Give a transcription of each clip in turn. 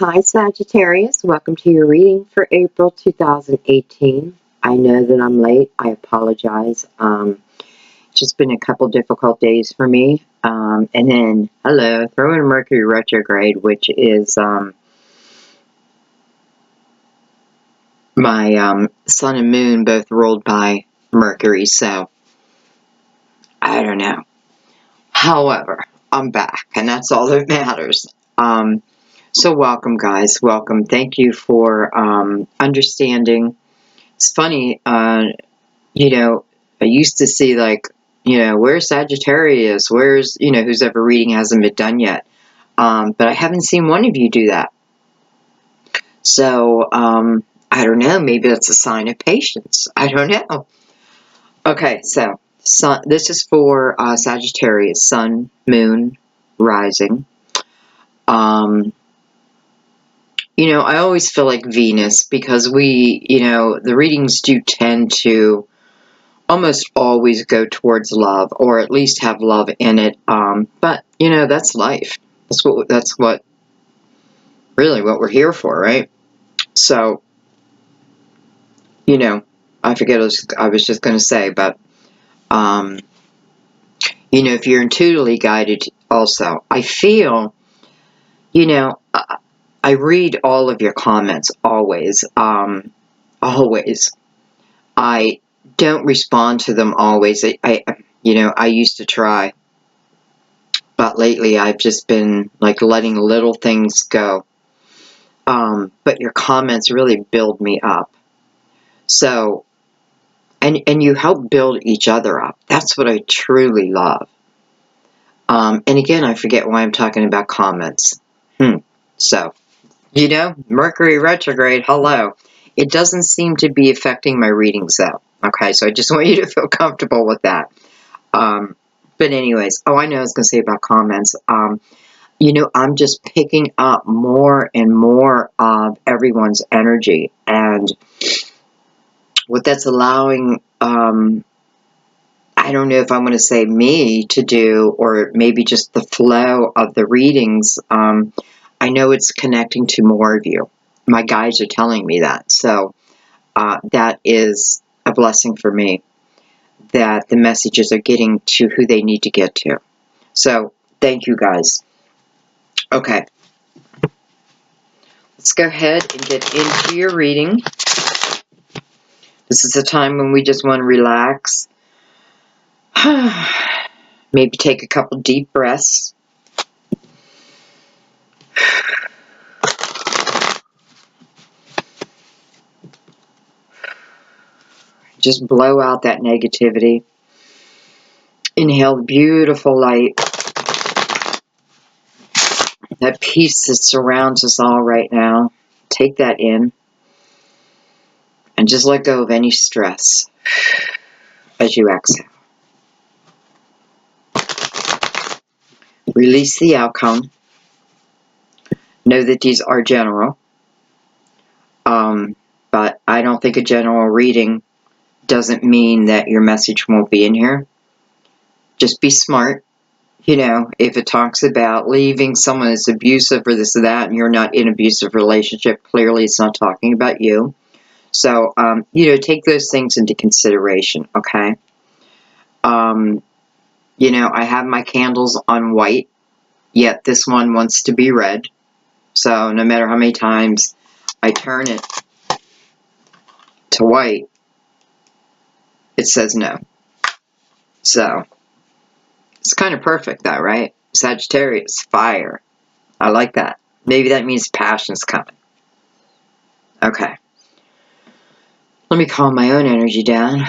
Hi Sagittarius, welcome to your reading for April 2018. I know that I'm late, I apologize. It's just been a couple difficult days for me. And then, hello, throw in Mercury retrograde, which is my sun and moon both rolled by Mercury, so I don't know. However, I'm back, and that's all that matters. So welcome, guys. Welcome. Thank you for understanding. It's funny, you know, I used to see like, where's Sagittarius? Where's, who's ever reading hasn't been done yet. But I haven't seen one of you do that. So, I don't know. Maybe that's a sign of patience. I don't know. Okay, so this is for Sagittarius, sun, moon, rising. I always feel like Venus because the readings do tend to almost always go towards love, or at least have love in it. But that's life. That's what really what we're here for, right? So, I forget what I was just going to say, but if you're intuitively guided, also, I feel, I read all of your comments always. Always. I don't respond to them always. I used to try, but lately I've just been like letting little things go. But your comments really build me up. So, and you help build each other up. That's what I truly love. And again, I forget why I'm talking about comments. So, Mercury retrograde, hello. It doesn't seem to be affecting my readings though. Okay, so I just want you to feel comfortable with that. But anyways, I know I was going to say about comments. I'm just picking up more and more of everyone's energy. And what that's allowing, I don't know if I'm going to say me to do, or maybe just the flow of the readings. I know it's connecting to more of you. My guides are telling me that. So that is a blessing for me, that the messages are getting to who they need to get to. So thank you, guys. Okay. Let's go ahead and get into your reading. This is a time when we just want to relax. Maybe take a couple deep breaths. Just blow out that negativity. Inhale the beautiful light. That peace that surrounds us all right now. Take that in. And just let go of any stress as you exhale. Release the outcome. Know that these are general. But I don't think a general reading doesn't mean that your message won't be in here. Just be smart. If it talks about leaving someone that's abusive or this or that, and you're not in an abusive relationship, clearly it's not talking about you. So, take those things into consideration, okay? I have my candles on white, yet this one wants to be red. So, no matter how many times I turn it to white, it says no. So, it's kind of perfect, though, right? Sagittarius, fire. I like that. Maybe that means passion's coming. Okay. Let me calm my own energy down.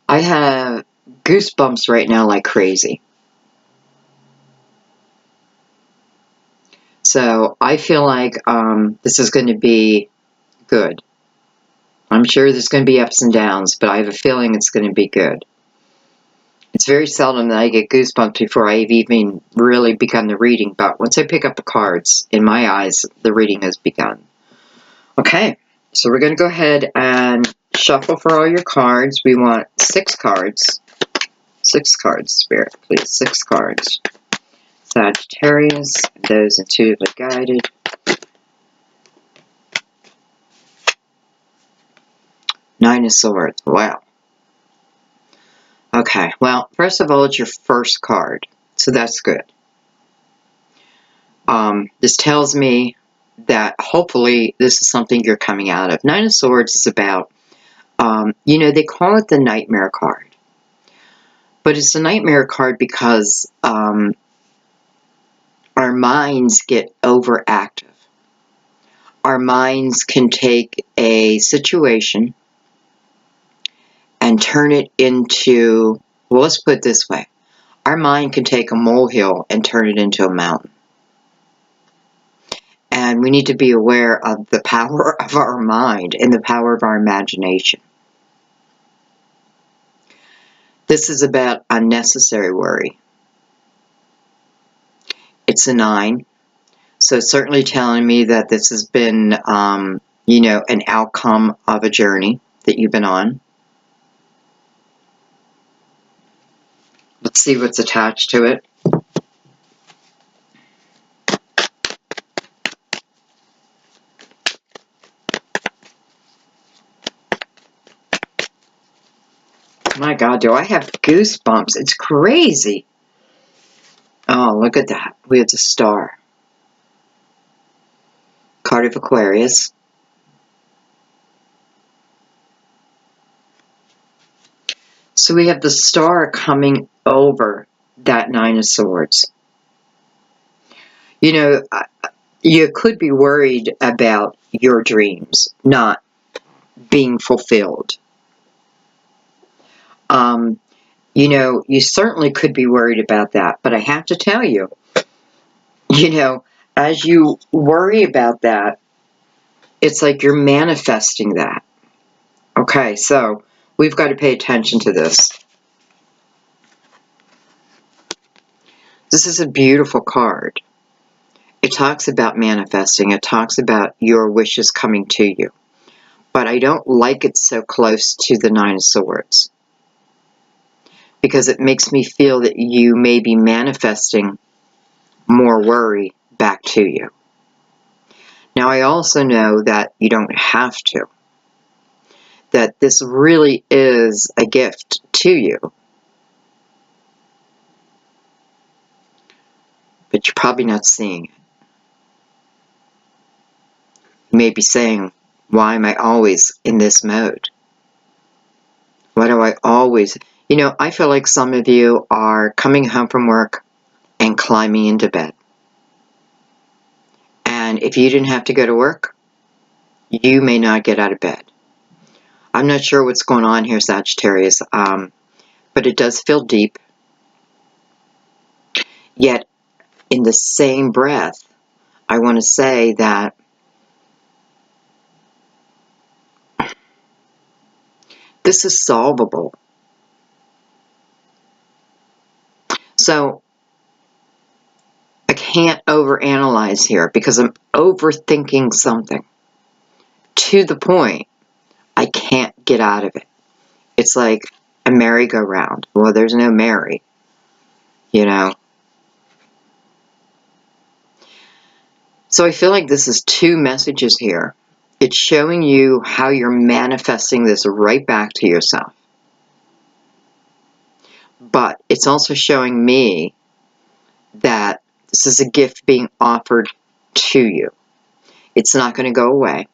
I have goosebumps right now like crazy. So I feel like this is going to be good. I'm sure there's going to be ups and downs, but I have a feeling it's going to be good. It's very seldom that I get goosebumps before I've even really begun the reading, but once I pick up the cards, in my eyes, the reading has begun. Okay, so we're going to go ahead and shuffle for all your cards. We want 6 cards. 6 cards, Spirit, please. 6 cards. Sagittarius, those intuitively guided. Nine of Swords. Wow. Okay, well, first of all, it's your first card, so that's good. This tells me that hopefully this is something you're coming out of. Nine of Swords is about, you know, they call it the nightmare card. But it's a nightmare card because our minds get overactive. Our minds can take a situation and turn it into, well, let's put it this way. Our mind can take a molehill and turn it into a mountain. And we need to be aware of the power of our mind and the power of our imagination. This is about unnecessary worry. It's a 9. So it's certainly telling me that this has been, you know, an outcome of a journey that you've been on. Let's see what's attached to it. My God, do I have goosebumps? It's crazy. Oh, look at that. We have the Star. Card of Aquarius. So we have the Star coming over that Nine of Swords. You know, you could be worried about your dreams not being fulfilled. You know, you certainly could be worried about that, but I have to tell you, you know, as you worry about that, it's like you're manifesting that. Okay, so we've got to pay attention to this. This is a beautiful card. It talks about manifesting. It talks about your wishes coming to you. But I don't like it so close to the Nine of Swords, because it makes me feel that you may be manifesting more worry back to you. Now, I also know that you don't have to. That this really is a gift to you. But you're probably not seeing it. You may be saying, why am I always in this mode? Why do I always... You know, I feel like some of you are coming home from work and climbing into bed. And if you didn't have to go to work, you may not get out of bed. I'm not sure what's going on here, Sagittarius, but it does feel deep. Yet, in the same breath, I want to say that this is solvable. So, I can't overanalyze here because I'm overthinking something to the point I can't get out of it. It's like a merry-go-round. Well, there's no merry, you know. So I feel like this is 2 messages here. It's showing you how you're manifesting this right back to yourself. But it's also showing me that this is a gift being offered to you. It's not going to go away.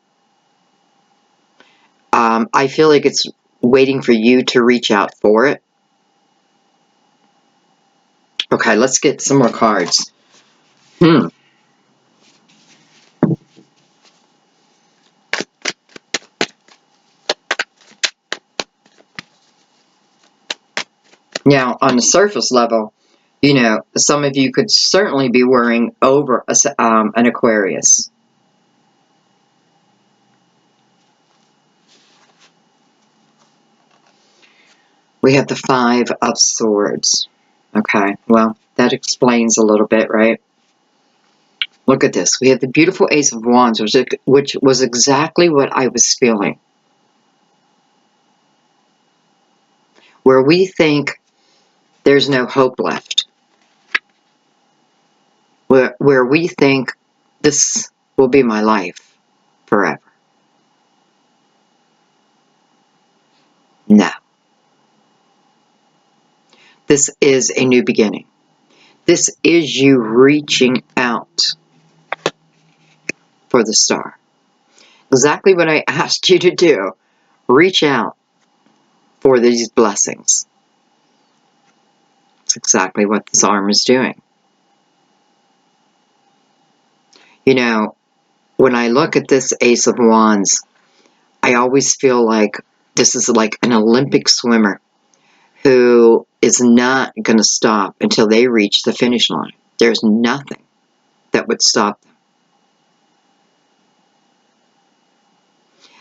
I feel like it's waiting for you to reach out for it. Okay, let's get some more cards. Now, on the surface level, you know, some of you could certainly be worrying over an Aquarius. we have the Five of Swords. Okay, well, that explains a little bit, right? Look at this. We have the beautiful Ace of Wands, which was exactly what I was feeling. Where we think there's no hope left. Where we think this will be my life forever. No. This is a new beginning. This is you reaching out for the star. Exactly what I asked you to do. Reach out for these blessings. It's exactly what this arm is doing. You know, when I look at this Ace of Wands, I always feel like this is like an Olympic swimmer who is not going to stop until they reach the finish line. There's nothing that would stop them.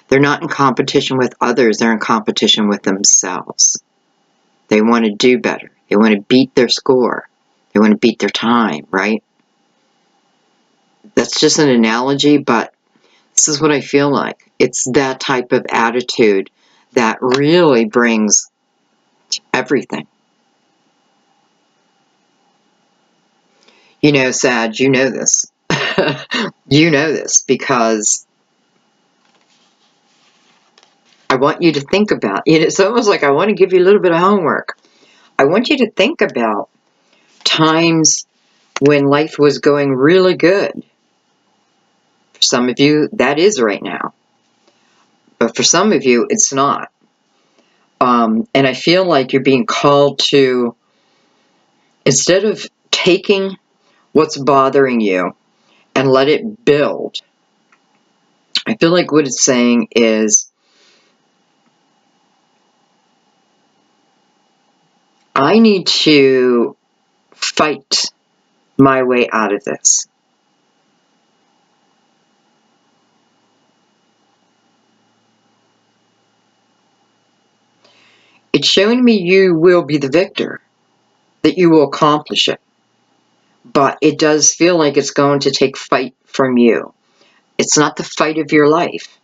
They're not in competition with others. They're in competition with themselves. They want to do better. They want to beat their score. They want to beat their time, right? That's just an analogy, but this is what I feel like. It's that type of attitude that really brings everything. You know, Sag, you know this. You know this because I want you to think about it. It's almost like I want to give you a little bit of homework. I want you to think about times when life was going really good. For some of you, that is right now. But for some of you, it's not. And I feel like you're being called to, instead of taking what's bothering you and let it build, I feel like what it's saying is, I need to fight my way out of this. It's showing me you will be the victor, that you will accomplish it. But it does feel like it's going to take fight from you. It's not the fight of your life.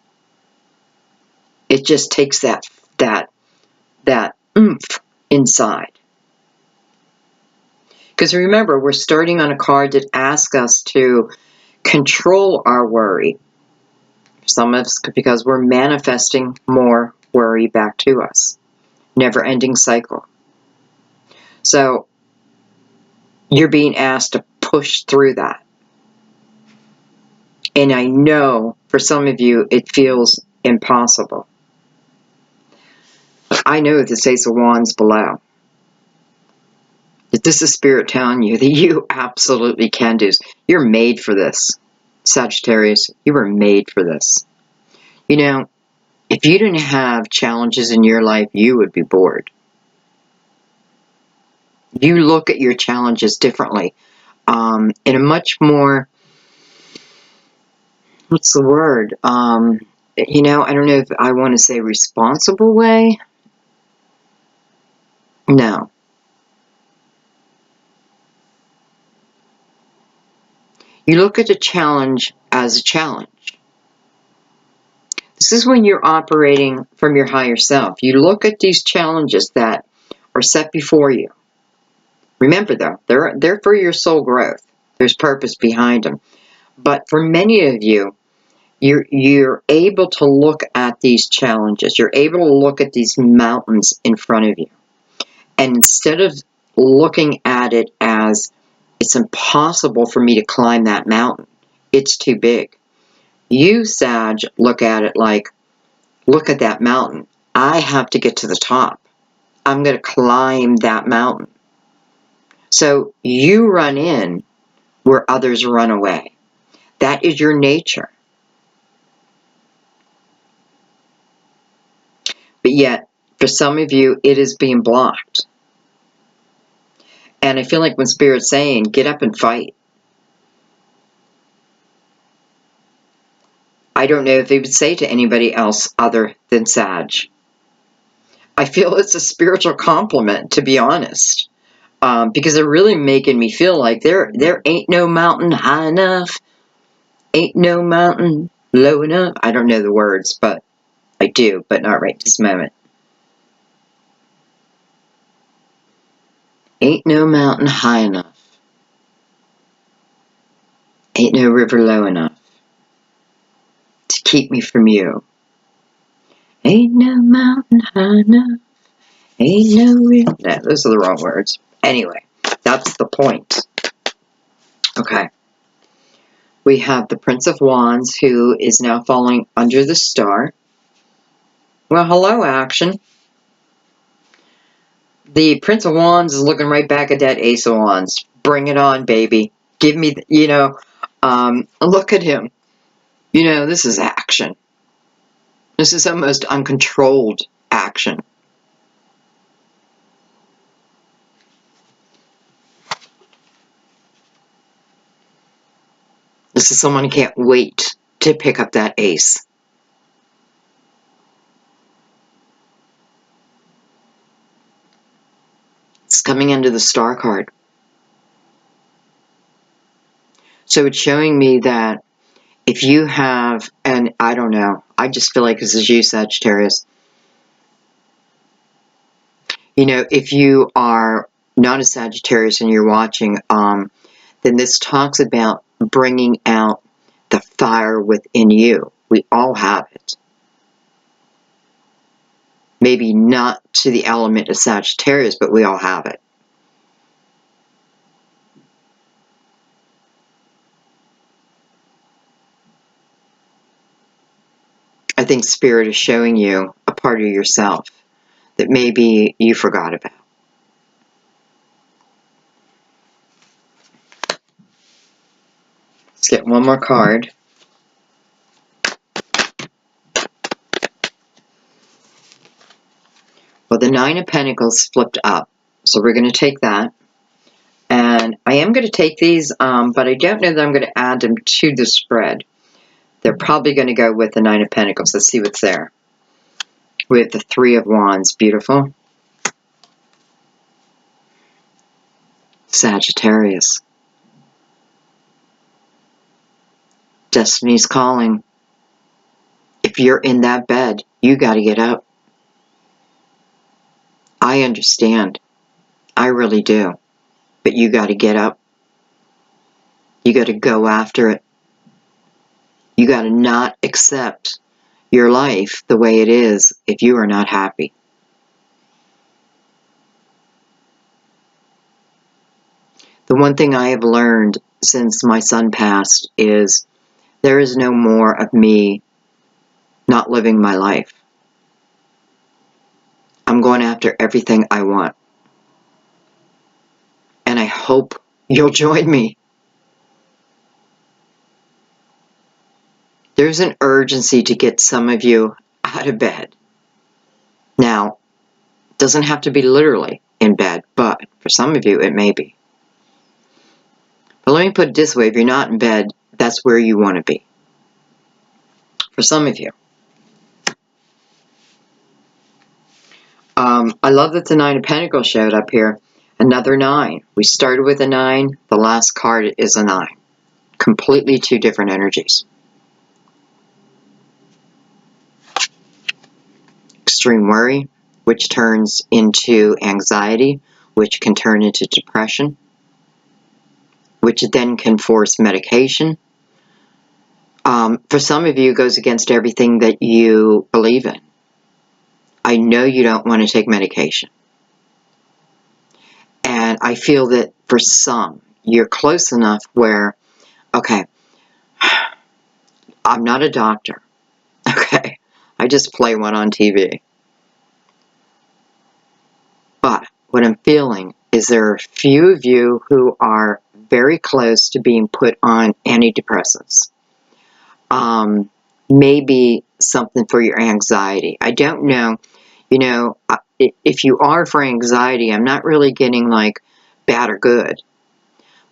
It just takes that oomph inside. Because remember, we're starting on a card that asks us to control our worry. Some of us, because we're manifesting more worry back to us. Never-ending cycle. So you're being asked to push through that. And I know for some of you it feels impossible. I know this Ace of Wands below. That this is Spirit telling you that you absolutely can do this. You're made for this. Sagittarius, you were made for this. You know, if you didn't have challenges in your life, you would be bored. You look at your challenges differently. In a much more, what's the word? You know, I don't know if I want to say responsible way. No. You look at a challenge as a challenge. This is when you're operating from your higher self. You look at these challenges that are set before you. Remember though, they're for your soul growth. There's purpose behind them. But for many of you, you're able to look at these challenges. You're able to look at these mountains in front of you. And instead of looking at it as, it's impossible for me to climb that mountain, it's too big. You, Sag, look at it like, look at that mountain. I have to get to the top. I'm going to climb that mountain. So you run in where others run away. That is your nature. But yet, for some of you, it is being blocked. And I feel like when Spirit's saying, get up and fight. I don't know if they would say to anybody else other than Sag. I feel it's a spiritual compliment, to be honest. Because they're really making me feel like there ain't no mountain high enough, ain't no mountain low enough. I don't know the words, but I do, but not right this moment. Ain't no mountain high enough, ain't no river low enough to keep me from you. Ain't no mountain high enough, ain't no river. No, those are the wrong words. Anyway, that's the point. Okay. We have the Prince of Wands, who is now falling under the star. Well, hello, action. The Prince of Wands is looking right back at that Ace of Wands. Bring it on, baby. Give me, look at him. This is action. This is almost uncontrolled action. This is someone who can't wait to pick up that ace. It's coming under the star card. So it's showing me that if you have, and I don't know, I just feel like this is you, Sagittarius. If you are not a Sagittarius and you're watching, then this talks about bringing out the fire within you. We all have it. Maybe not to the element of Sagittarius, but we all have it. I think Spirit is showing you a part of yourself that maybe you forgot about. Let's get one more card. Well, the Nine of Pentacles flipped up. So we're going to take that. And I am going to take these, but I don't know that I'm going to add them to the spread. They're probably going to go with the Nine of Pentacles. Let's see what's there. We have the Three of Wands. Beautiful. Sagittarius. Destiny's calling. If you're in that bed, you got to get up. I understand. I really do. But you got to get up. You got to go after it. You got to not accept your life the way it is if you are not happy. The one thing I have learned since my son passed is there is no more of me not living my life. I'm going after everything I want. And I hope you'll join me. There's an urgency to get some of you out of bed. Now, it doesn't have to be literally in bed, but for some of you, it may be. But let me put it this way, if you're not in bed, that's where you want to be. For some of you. I love that the Nine of Pentacles showed up here. Another 9. We started with a 9. The last card is a 9. Completely two different energies. Extreme worry, which turns into anxiety, which can turn into depression, which then can force medication. For some of you, it goes against everything that you believe in. I know you don't want to take medication. And I feel that for some, you're close enough where, okay, I'm not a doctor, okay? I just play one on TV. But what I'm feeling is there are a few of you who are very close to being put on antidepressants. Maybe something for your anxiety. I don't know. If you are for anxiety, I'm not really getting like bad or good.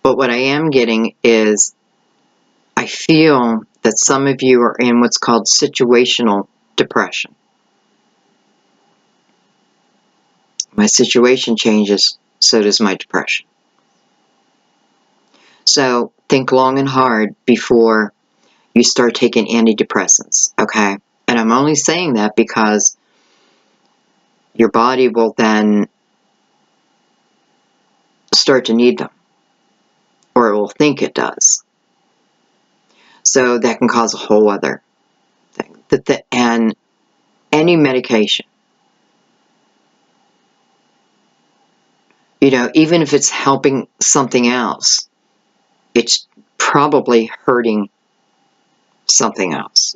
But what I am getting is I feel that some of you are in what's called situational depression. My situation changes, so does my depression. So think long and hard before you start taking antidepressants, okay? And I'm only saying that because your body will then start to need them, or it will think it does. So that can cause a whole other thing. And any medication, even if it's helping something else, it's probably hurting something else.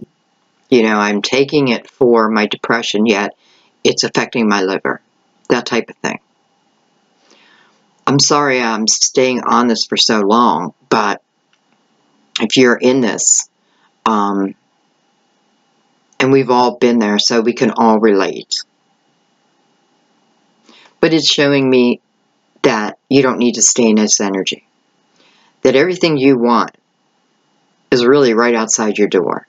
I'm taking it for my depression, yet it's affecting my liver. That type of thing. I'm sorry I'm staying on this for so long, but if you're in this, and we've all been there, so we can all relate. But it's showing me that you don't need to stay in this energy. That everything you want is really right outside your door.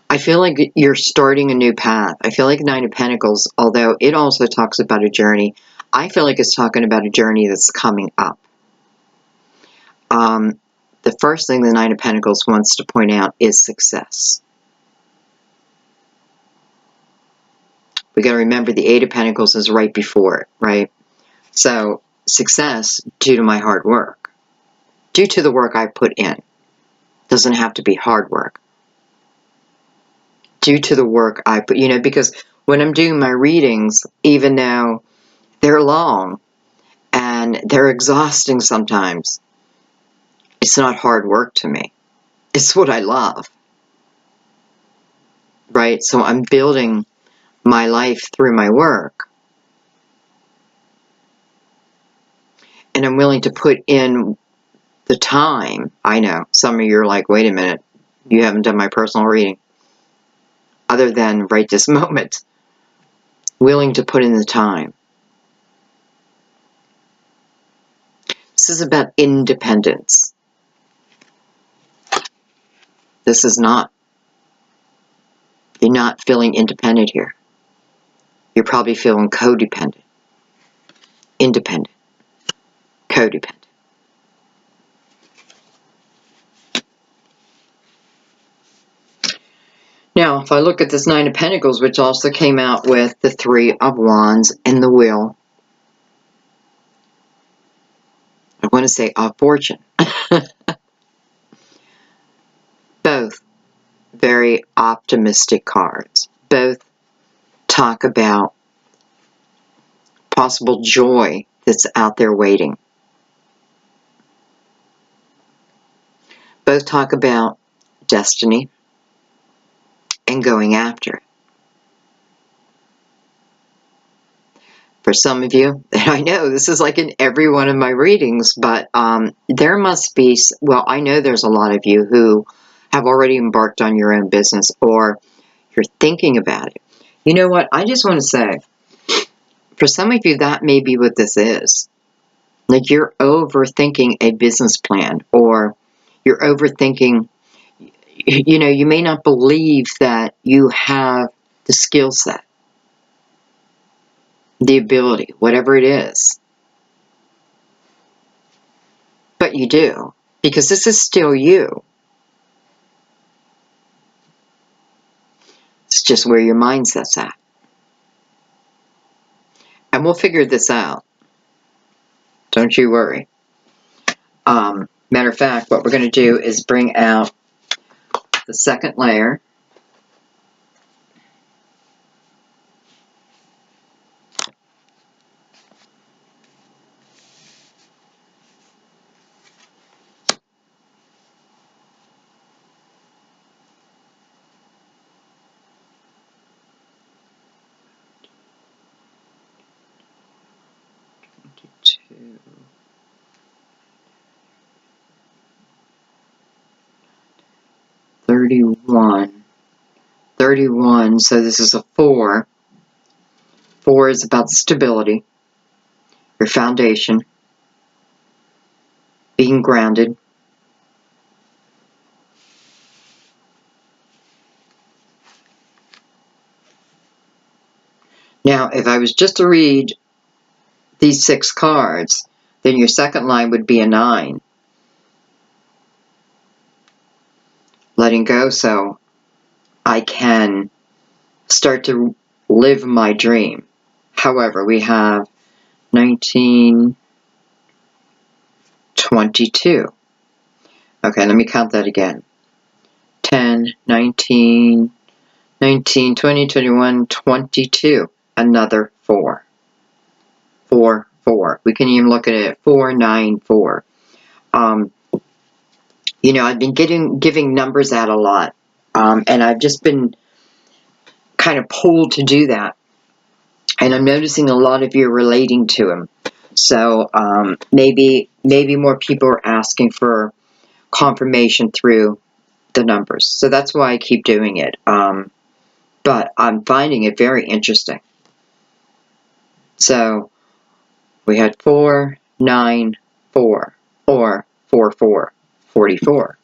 I feel like you're starting a new path. I feel like Nine of Pentacles, although it also talks about a journey, I feel like it's talking about a journey that's coming up. The first thing the Nine of Pentacles wants to point out is success. We got to remember the Eight of Pentacles is right before it, right? So success due to my hard work, due to the work I put in. Doesn't have to be hard work. Due to the work I put, because when I'm doing my readings, even though they're long and they're exhausting sometimes, it's not hard work to me. It's what I love, right? So I'm building my life through my work. And I'm willing to put in the time. I know some of you are like, wait a minute, you haven't done my personal reading. Other than right this moment, willing to put in the time. This is about independence. This is not. You're not feeling independent here. You're probably feeling codependent. Independent. Codependent. Now, if I look at this Nine of Pentacles, which also came out with the Three of Wands and the Wheel, I want to say of Fortune. Both very optimistic cards. Both talk about possible joy that's out there waiting. Both talk about destiny and going after it. For some of you, and I know this is like in every one of my readings, but there must be, well, I know there's a lot of you who have already embarked on your own business, or you're thinking about it. You know what? I just want to say, for some of you, that may be what this is. Like you're overthinking a business plan, or you're overthinking, you may not believe that you have the skill set, the ability, whatever it is. But you do, because this is still you. It's just where your mindset's at. And we'll figure this out. Don't you worry. Matter of fact, what we're going to do is bring out the second layer. Two. 31. 31, so this is a 4. 4 is about stability, your foundation, being grounded. Now, if I was just to read these 6 cards, then your second line would be a 9. Letting go so I can start to live my dream. However, we have 19, 22. Okay, let me count that again. 10, 19, 19, 20, 21, 22. Another 4. 4, 4. We can even look at it 4, 9, 4. You know, I've been giving numbers out a lot. And I've just been kind of pulled to do that. And I'm noticing a lot of you are relating to them. So maybe more people are asking for confirmation through the numbers. So that's why I keep doing it. But I'm finding it very interesting. So we had 4, 9, 4, or 4, 4, 44.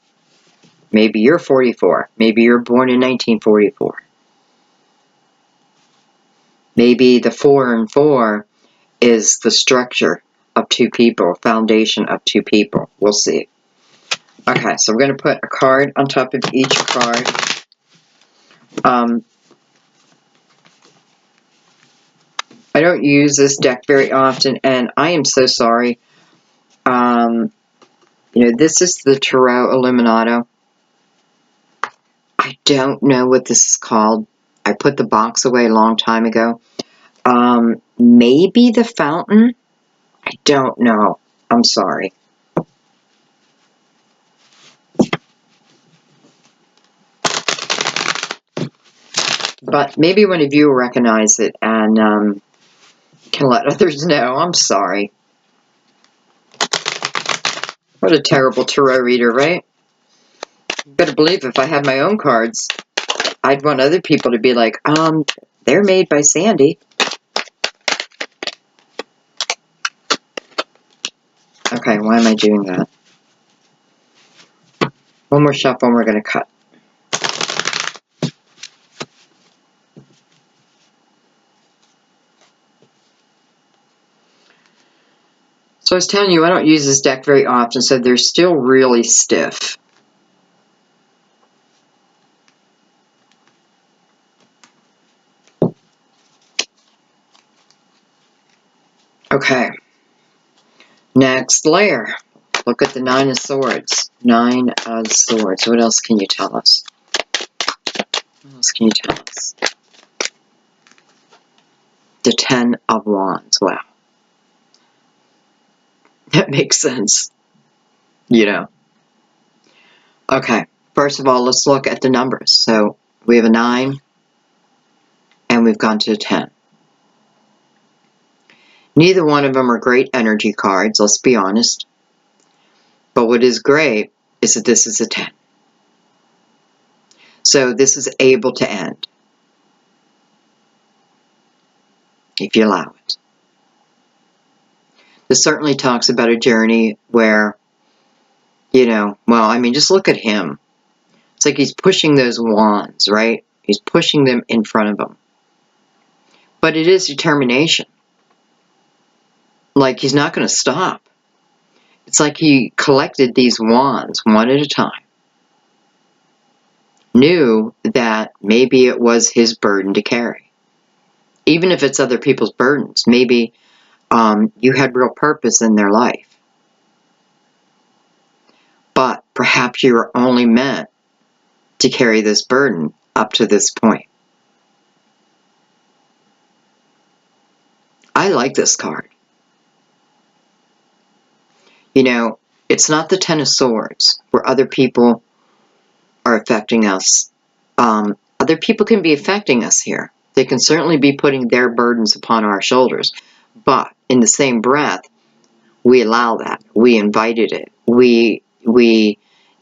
Maybe you're 44. Maybe you're born in 1944. Maybe the 4 and 4 is the structure of 2 people, foundation of 2 people. We'll see. Okay, so we're going to put a card on top of each card. I don't use this deck very often, and I am so sorry. You know, this is the Tarot Illuminato. I don't know what this is called. I put the box away a long time ago. Maybe the Fountain? I don't know. I'm sorry. But maybe one of you will recognize it and can let others know. I'm sorry. What a terrible tarot reader, right? You better believe if I had my own cards, I'd want other people to be like, they're made by Sandy. Okay, why am I doing that? One more shuffle and we're going to cut. So I was telling you, I don't use this deck very often, so they're still really stiff. Okay. Next layer. Look at the 9 of Swords. 9 of Swords. What else can you tell us? What else can you tell us? The 10 of Wands. Wow. That makes sense. You know. Okay. First of all, let's look at the numbers. So we have a 9 and we've gone to a 10. Neither one of them are great energy cards, let's be honest. But what is great is that this is a 10. So this is able to end, if you allow it. This certainly talks about a journey where, you know, well, I mean, just look at him. It's like he's pushing those wands, right? He's pushing them in front of him. But it is determination. Like, he's not going to stop. It's like he collected these wands one at a time. Knew that maybe it was his burden to carry. Even if it's other people's burdens, maybe you had real purpose in their life. But perhaps you were only meant to carry this burden up to this point. I like this card. You know, it's not the 10 of Swords where other people are affecting us. Other people can be affecting us here. They can certainly be putting their burdens upon our shoulders. But in the same breath, we allow that. We invited it. We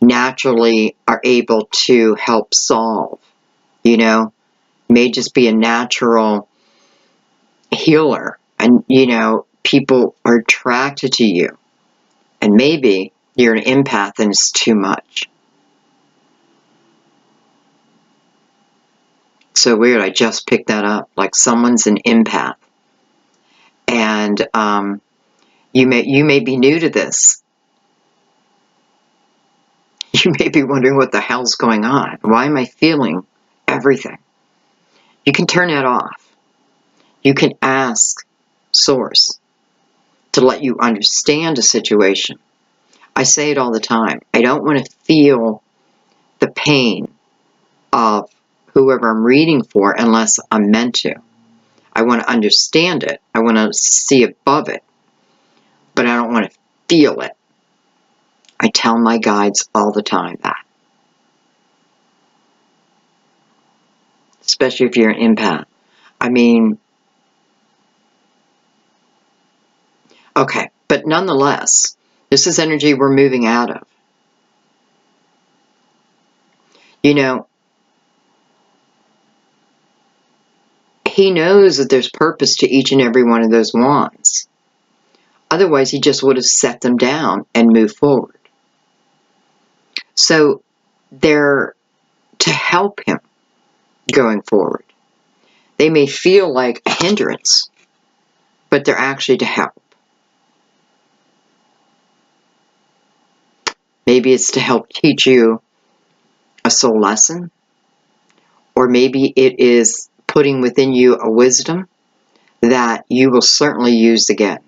naturally are able to help solve. You know, may just be a natural healer. And, you know, people are attracted to you. And maybe you're an empath and it's too much. So weird. I just picked that up. Like someone's an empath. And you may be new to this. You may be wondering what the hell's going on. Why am I feeling everything? You can turn that off. You can ask Source to let you understand a situation. I say it all the time. I don't want to feel the pain of whoever I'm reading for unless I'm meant to. I want to understand it. I want to see above it. But I don't want to feel it. I tell my guides all the time that. Especially if you're an empath. I mean, okay, but nonetheless, this is energy we're moving out of. You know, he knows that there's purpose to each and every one of those wands. Otherwise, he just would have set them down and moved forward. So, they're to help him going forward. They may feel like a hindrance, but they're actually to help. Maybe it's to help teach you a soul lesson, or maybe it is putting within you a wisdom that you will certainly use again.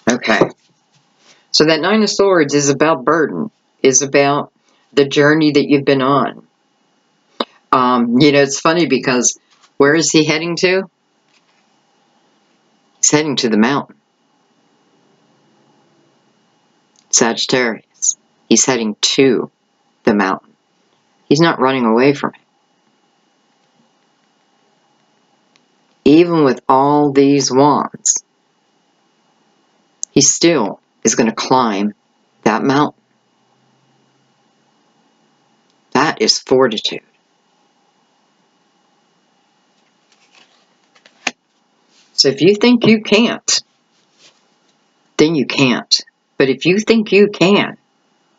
Okay, so that Nine of Swords is about burden, is about the journey that you've been on. You know, it's funny because where is he heading to? He's heading to the mountain. Sagittarius. He's heading to the mountain. He's not running away from it. Even with all these wands, he still is going to climb that mountain. That is fortitude. So if you think you can't, then you can't. But if you think you can,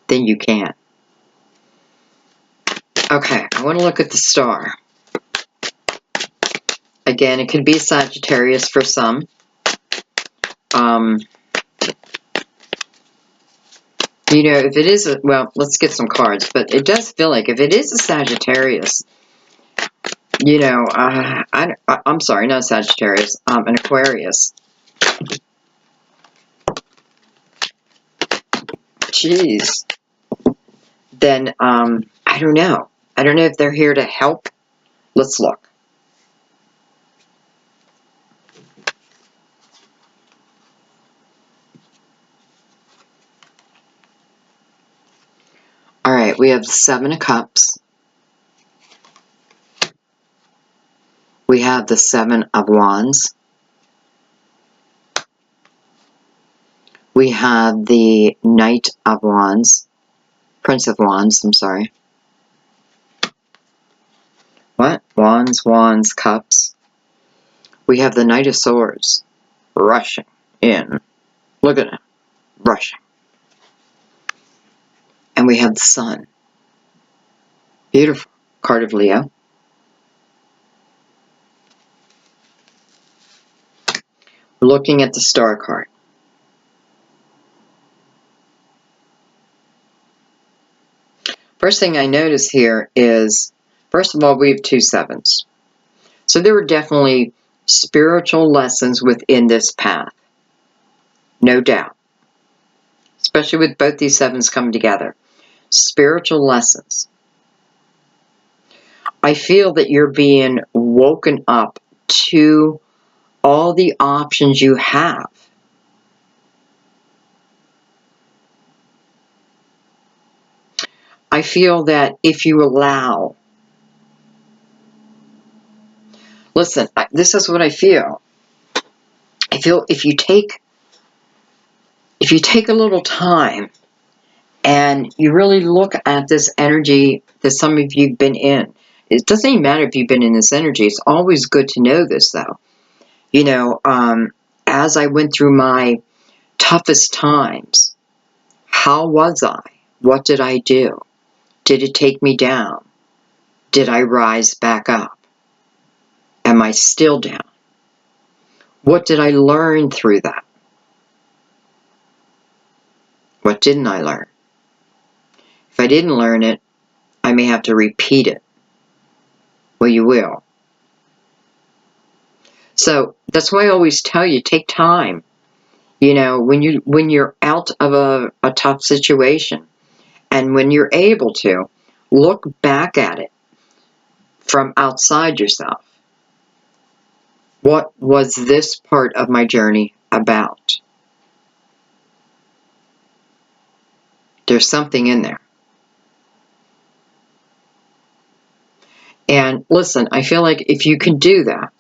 then you can. Okay, I want to look at the star. Again, it could be Sagittarius for some. You know, if it is, well, let's get some cards. But it does feel like if it is a Sagittarius, you know, I'm sorry, not Sagittarius, an Aquarius. Jeez. Then, I don't know. I don't know if they're here to help. Let's look. All right, we have the Seven of Cups. We have the Seven of Wands. We have the Knight of Wands. Prince of Wands, I'm sorry. What? Wands, Wands, Cups. We have the Knight of Swords rushing in. Look at him. Rushing. And we have the Sun. Beautiful. Card of Leo. Looking at the Star card. First thing I notice here is, first of all, we have two sevens. So there were definitely spiritual lessons within this path. No doubt. Especially with both these sevens coming together. Spiritual lessons. I feel that you're being woken up to all the options you have. I feel that if you allow, listen, this is what I feel. I feel if you take a little time and you really look at this energy that some of you've been in, it doesn't even matter if you've been in this energy. It's always good to know this, though. You know, as I went through my toughest times, How was I? What did I do? Did it take me down? Did I rise back up? Am I still down? What did I learn through that? What didn't I learn? If I didn't learn it, I may have to repeat it. Well, you will. So that's why I always tell you, take time. You know, when you're out of a tough situation, and when you're able to, look back at it from outside yourself. What was this part of my journey about? There's something in there. And listen, I feel like if you can do that,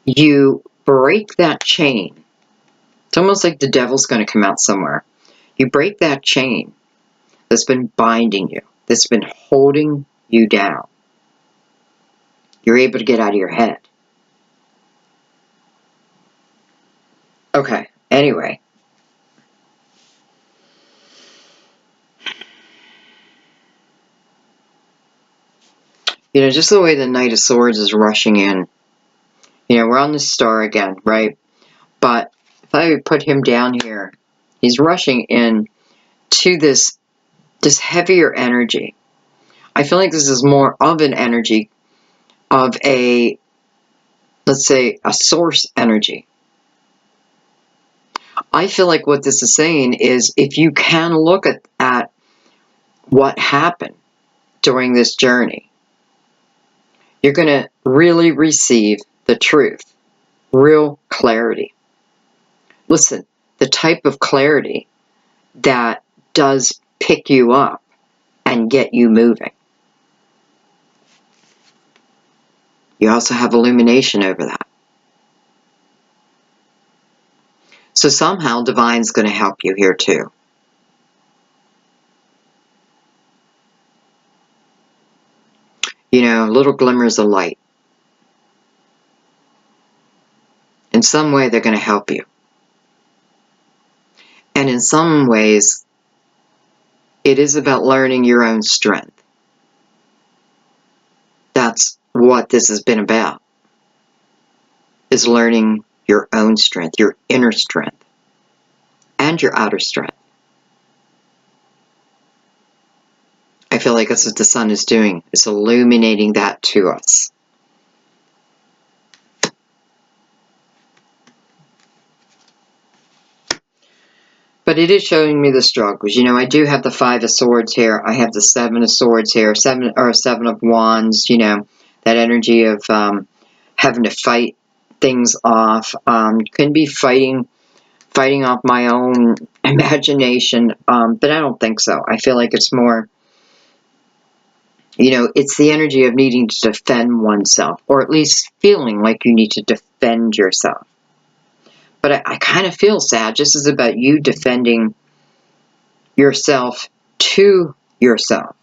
you break that chain. It's almost like the devil's going to come out somewhere. You break that chain that's been binding you, that's been holding you down. You're able to get out of your head. Okay, anyway. You know, just the way the Knight of Swords is rushing in. You know, we're on the star again, right? But if I put him down here, he's rushing in to this heavier energy. I feel like this is more of an energy of a, let's say, a source energy. I feel like what this is saying is if you can look at what happened during this journey, you're going to really receive the truth, real clarity. Listen, the type of clarity that does pick you up and get you moving. You also have illumination over that. So somehow Divine's going to help you here too. You know, little glimmers of light. In some way, they're going to help you. And in some ways, it is about learning your own strength. That's what this has been about, is learning your own strength, your inner strength, and your outer strength. I feel like that's what the sun is doing. It's illuminating that to us. But it is showing me the struggles. You know, I do have the 5 of Swords here. I have the 7 of Swords here. 7 of Wands, you know, that energy of having to fight things off. Can be fighting off my own imagination, but I don't think so. I feel like it's more, you know, it's the energy of needing to defend oneself, or at least feeling like you need to defend yourself. But I kind of feel sad. This is about you defending yourself to yourself.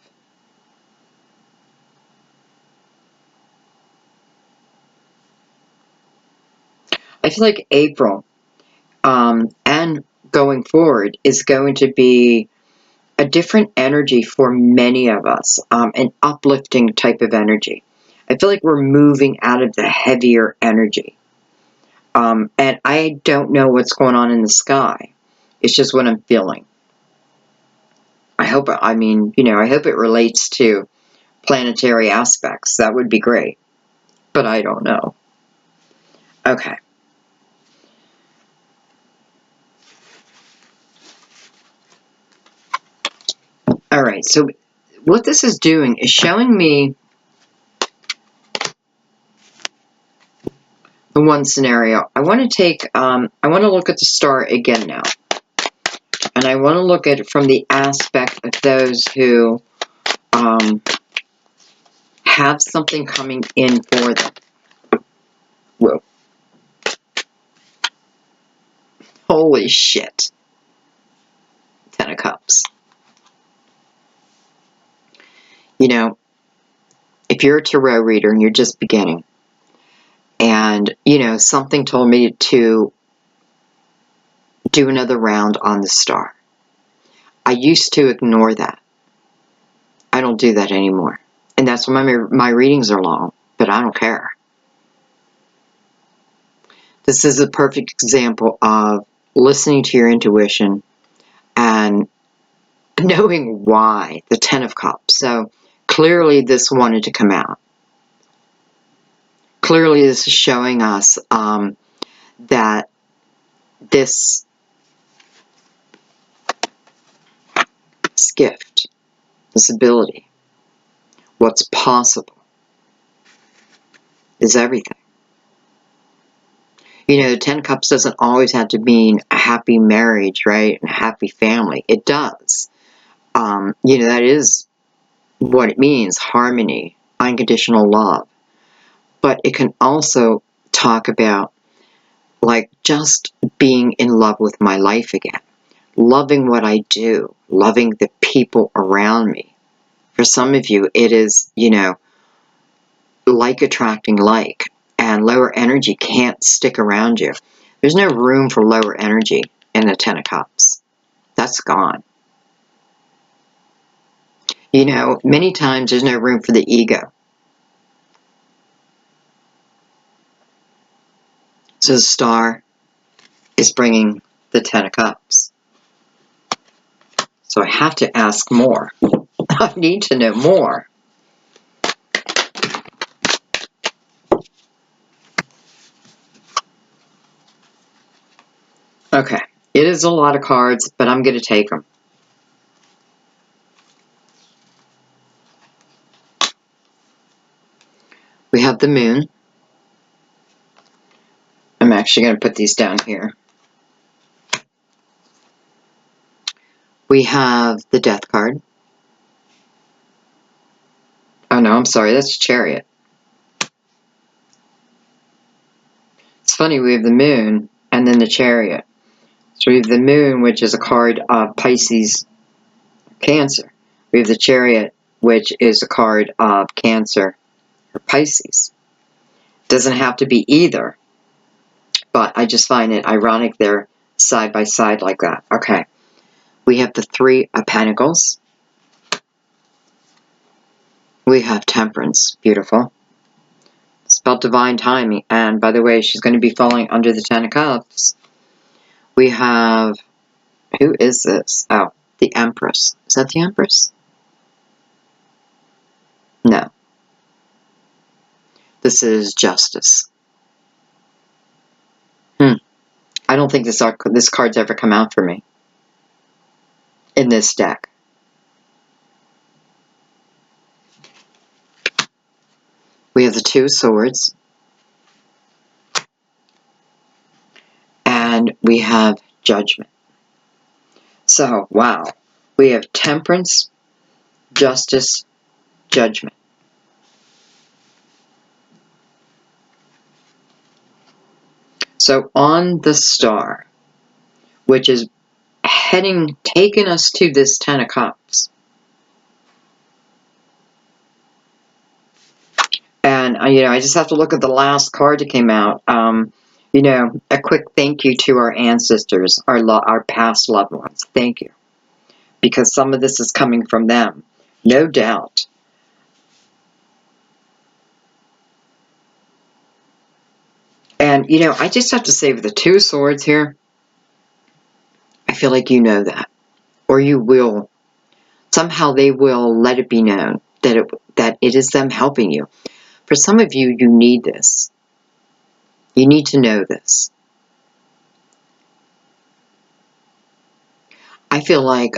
I feel like April and going forward is going to be a different energy for many of us, an uplifting type of energy. I feel like we're moving out of the heavier energy. And I don't know what's going on in the sky. It's just what I'm feeling. I hope it relates to planetary aspects. That would be great. But I don't know. Okay. All right. So what this is doing is showing me the one scenario. I want to look at the star again now. And I want to look at it from the aspect of those who have something coming in for them. Whoa. Holy shit. 10 of Cups. You know, if you're a tarot reader and you're just beginning, and, you know, something told me to do another round on the star. I used to ignore that. I don't do that anymore. And that's why my readings are long, but I don't care. This is a perfect example of listening to your intuition and knowing why. The Ten of Cups. So clearly this wanted to come out. Clearly this is showing us that this gift, this ability, what's possible, is everything. You know, the Ten of Cups doesn't always have to mean a happy marriage, right? And a happy family. It does. You know, that is what it means, harmony, unconditional love. But it can also talk about, like, just being in love with my life again. Loving what I do. Loving the people around me. For some of you, it is, you know, like attracting like. And lower energy can't stick around you. There's no room for lower energy in the Ten of Cups. That's gone. You know, many times there's no room for the ego. So the Star is bringing the Ten of Cups. So I have to ask more. I need to know more. Okay, it is a lot of cards, but I'm going to take them. We have the Moon. I'm actually going to put these down here. We have the Death card. Oh no, I'm sorry, that's Chariot. It's funny, we have the Moon and then the Chariot. So we have the Moon, which is a card of Pisces, Cancer. We have the Chariot, which is a card of Cancer or Pisces. Doesn't have to be either, but I just find it ironic they're side by side like that. Okay, we have the Three of Pentacles. We have Temperance, beautiful. It's about divine timing, and by the way, she's going to be falling under the Ten of Cups. We have, who is this? Oh, the Empress. Is that the Empress? No. This is Justice. I don't think this card's ever come out for me in this deck. We have the Two of Swords. And we have Judgment. So, wow. We have Temperance, Justice, Judgment. So on the Star, which is taking us to this Ten of Cups. And, you know, I just have to look at the last card that came out. You know, a quick thank you to our ancestors, our past loved ones. Thank you. Because some of this is coming from them. No doubt. And, you know, I just have to say with the Two of Swords here, I feel like you know that. Or you will. Somehow they will let it be known that it is them helping you. For some of you, you need this. You need to know this. I feel like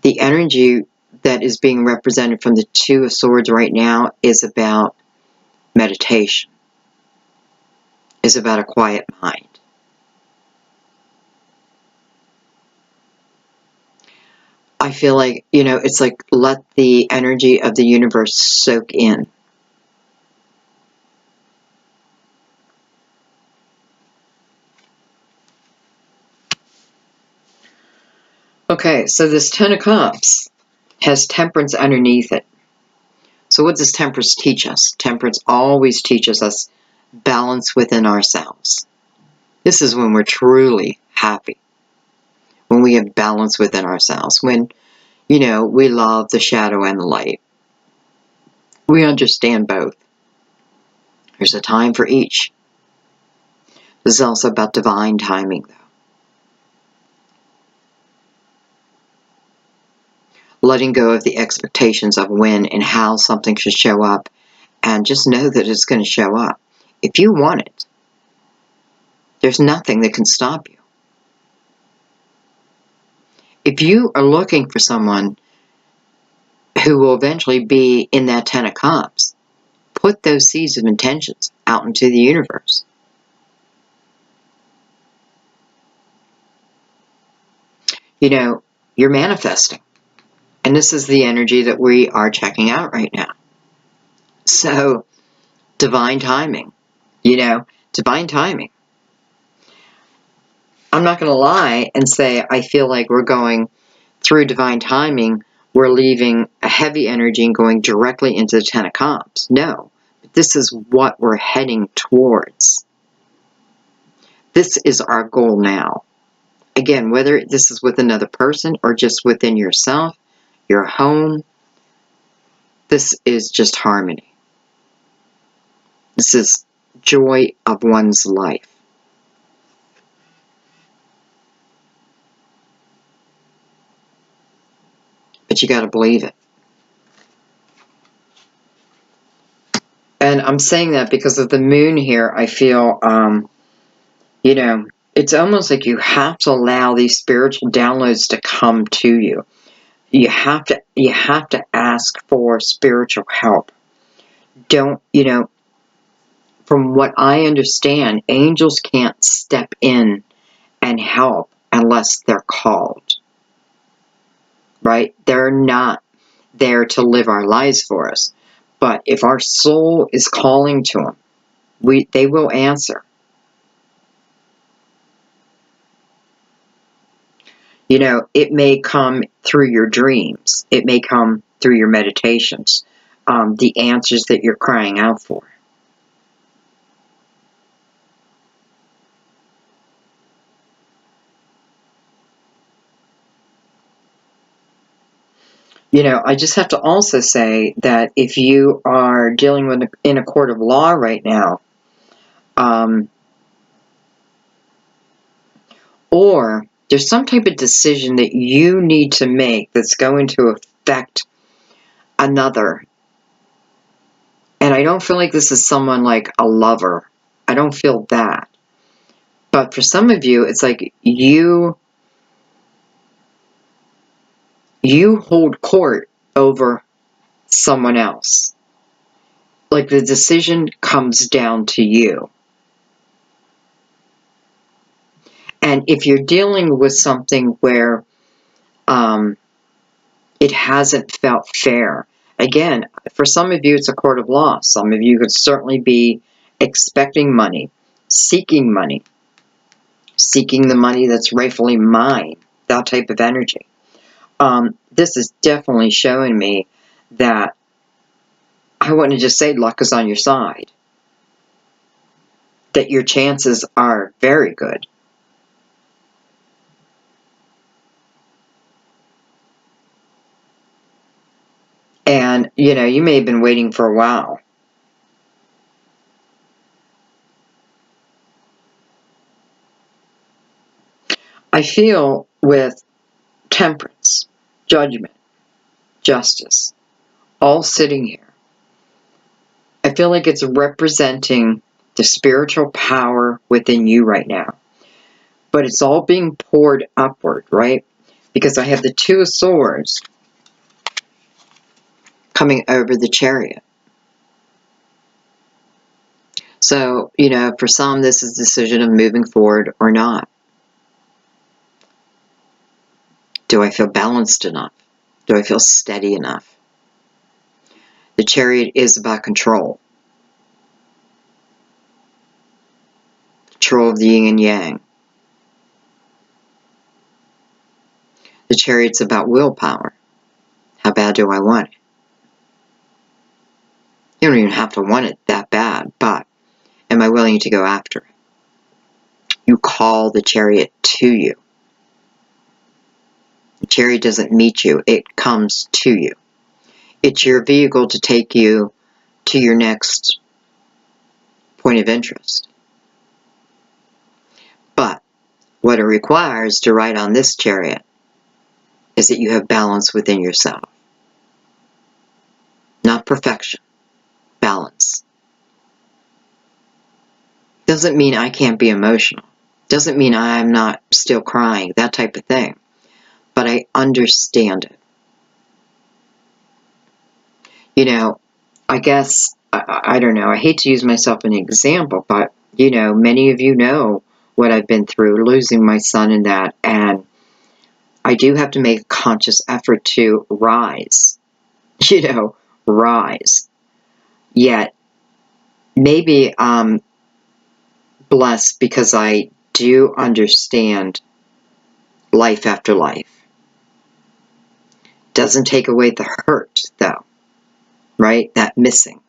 the energy that is being represented from the Two of Swords right now is about meditation. Is about a quiet mind. I feel like, you know, it's like let the energy of the universe soak in. Okay, so this Ten of Cups has Temperance underneath it. So what does Temperance teach us? Temperance always teaches us balance within ourselves. This is when we're truly happy. when we have balance within ourselves, when, you know, we love the shadow and the light. We understand both. There's a time for each. This is also about divine timing, though. Letting go of the expectations of when and how something should show up, and just know that it's going to show up. If you want it, there's nothing that can stop you. If you are looking for someone who will eventually be in that 10 of Cups, put those seeds of intentions out into the universe. You know, you're manifesting. And this is the energy that we are checking out right now. So, divine timing. You know, divine timing. I'm not going to lie and say I feel like we're going through divine timing. We're leaving a heavy energy and going directly into the 10 of Cups. No. This is what we're heading towards. This is our goal now. Again, whether this is with another person or just within yourself, your home, this is just harmony. This is joy of one's life. But you got to believe it. And I'm saying that because of the moon here, I feel, you know, it's almost like you have to allow these spiritual downloads to come to you. You have to ask for spiritual help. Don't, you know, from what I understand, angels can't step in and help unless they're called. Right? They're not there to live our lives for us. But if our soul is calling to them, they will answer. You know, it may come through your dreams. It may come through your meditations. The answers that you're crying out for. You know, I just have to also say that if you are dealing with in a court of law right now, or there's some type of decision that you need to make that's going to affect another. And I don't feel like this is someone like a lover. I don't feel that. But for some of you, it's like you hold court over someone else. Like the decision comes down to you. And if you're dealing with something where it hasn't felt fair, again, for some of you, it's a court of law. Some of you could certainly be expecting money, seeking the money that's rightfully mine, that type of energy. This is definitely showing me that I want to just say luck is on your side. That your chances are very good. And, you know, you may have been waiting for a while. I feel with temperance, judgment, justice, all sitting here, I feel like it's representing the spiritual power within you right now. But it's all being poured upward, right? Because I have the Two of Swords coming over the Chariot. So, you know, for some, this is a decision of moving forward or not. Do I feel balanced enough? Do I feel steady enough? The Chariot is about control. Control of the yin and yang. The Chariot's about willpower. How bad do I want it? You don't even have to want it that bad, but am I willing to go after it? You call the Chariot to you. The chariot doesn't meet you. It comes to you. It's your vehicle to take you to your next point of interest. But what it requires to ride on this chariot is that you have balance within yourself. Not perfection. Balance. Doesn't mean I can't be emotional. Doesn't mean I'm not still crying, that type of thing. But I understand it. You know, I guess, I don't know, I hate to use myself as an example, but, you know, many of you know what I've been through, losing my son and that, and I do have to make a conscious effort to rise, you know, rise. Yet, maybe I'm blessed because I do understand life after life. Doesn't take away the hurt, though, right? That missing.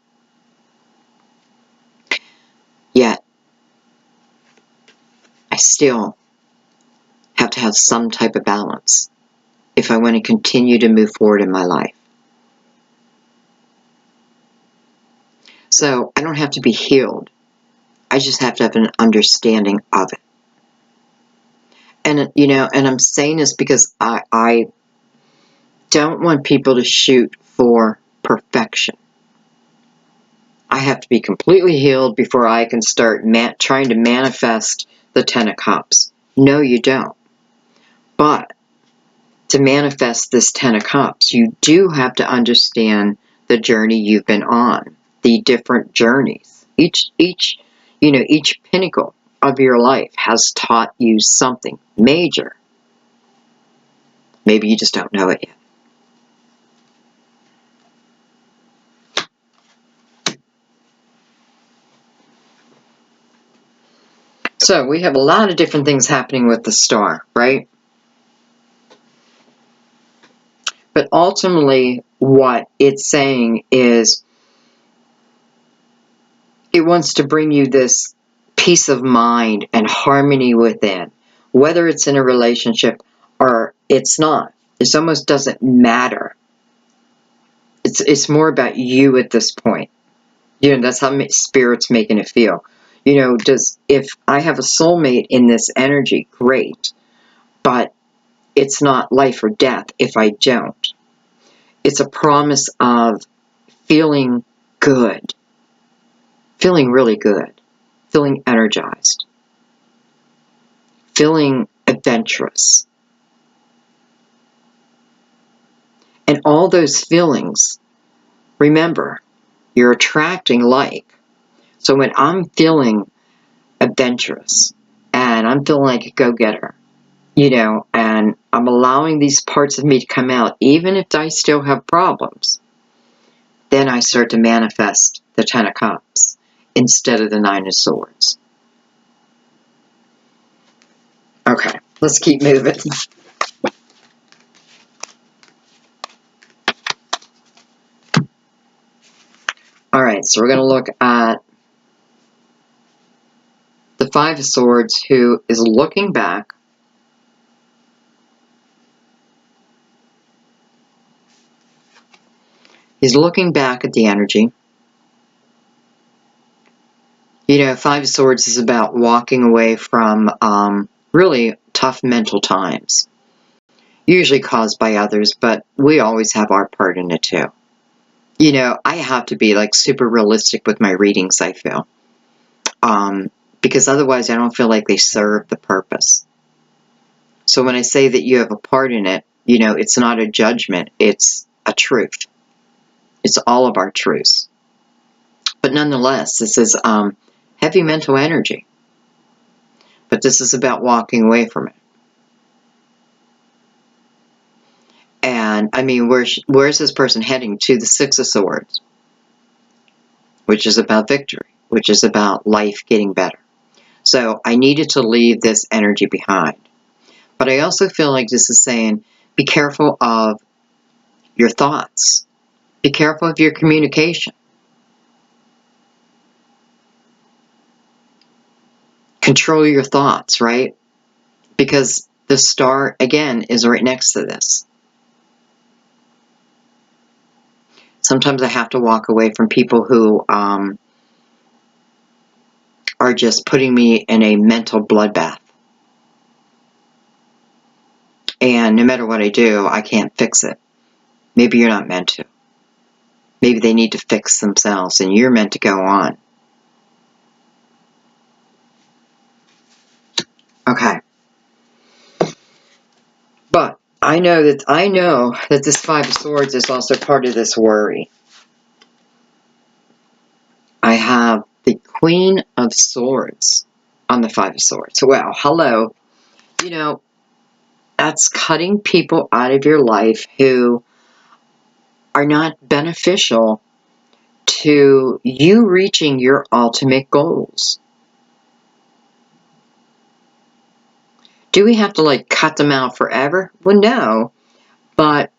Yet, I still have to have some type of balance if I want to continue to move forward in my life. So, I don't have to be healed. I just have to have an understanding of it. And, you know, and I'm saying this because I don't want people to shoot for perfection. I have to be completely healed before I can start trying to manifest the Ten of Cups. No, you don't. But to manifest this Ten of Cups, you do have to understand the journey you've been on, the different journeys. Each pinnacle of your life has taught you something major. Maybe you just don't know it yet. So we have a lot of different things happening with the star, right? But ultimately, what it's saying is it wants to bring you this peace of mind and harmony within, whether it's in a relationship or it's not. It almost doesn't matter. It's more about you at this point. You know, that's how Spirit's making it feel. You know, if I have a soulmate in this energy, great. But it's not life or death if I don't. It's a promise of feeling good. Feeling really good. Feeling energized. Feeling adventurous. And all those feelings, remember, you're attracting like. So when I'm feeling adventurous and I'm feeling like a go-getter, you know, and I'm allowing these parts of me to come out, even if I still have problems, then I start to manifest the Ten of Cups instead of the Nine of Swords. Okay, let's keep moving. Alright, so we're going to look at the Five of Swords, who is looking back. He's looking back at the energy. You know, Five of Swords is about walking away from really tough mental times. Usually caused by others, but we always have our part in it too. You know, I have to be like super realistic with my readings, I feel. Because otherwise I don't feel like they serve the purpose. So when I say that you have a part in it, you know, it's not a judgment, it's a truth. It's all of our truths. But nonetheless, this is heavy mental energy. But this is about walking away from it. And, I mean, where's this person heading? To the Six of Swords, which is about victory, which is about life getting better. So I needed to leave this energy behind. But I also feel like this is saying, be careful of your thoughts. Be careful of your communication. Control your thoughts, right? Because The Star, again, is right next to this. Sometimes I have to walk away from people who are just putting me in a mental bloodbath. And no matter what I do, I can't fix it. Maybe you're not meant to. Maybe they need to fix themselves and you're meant to go on. Okay. But I know that this Five of Swords is also part of this worry. I have the Queen of Swords on the Five of Swords. Well, hello. You know, that's cutting people out of your life who are not beneficial to you reaching your ultimate goals. Do we have to like cut them out forever? Well, no, but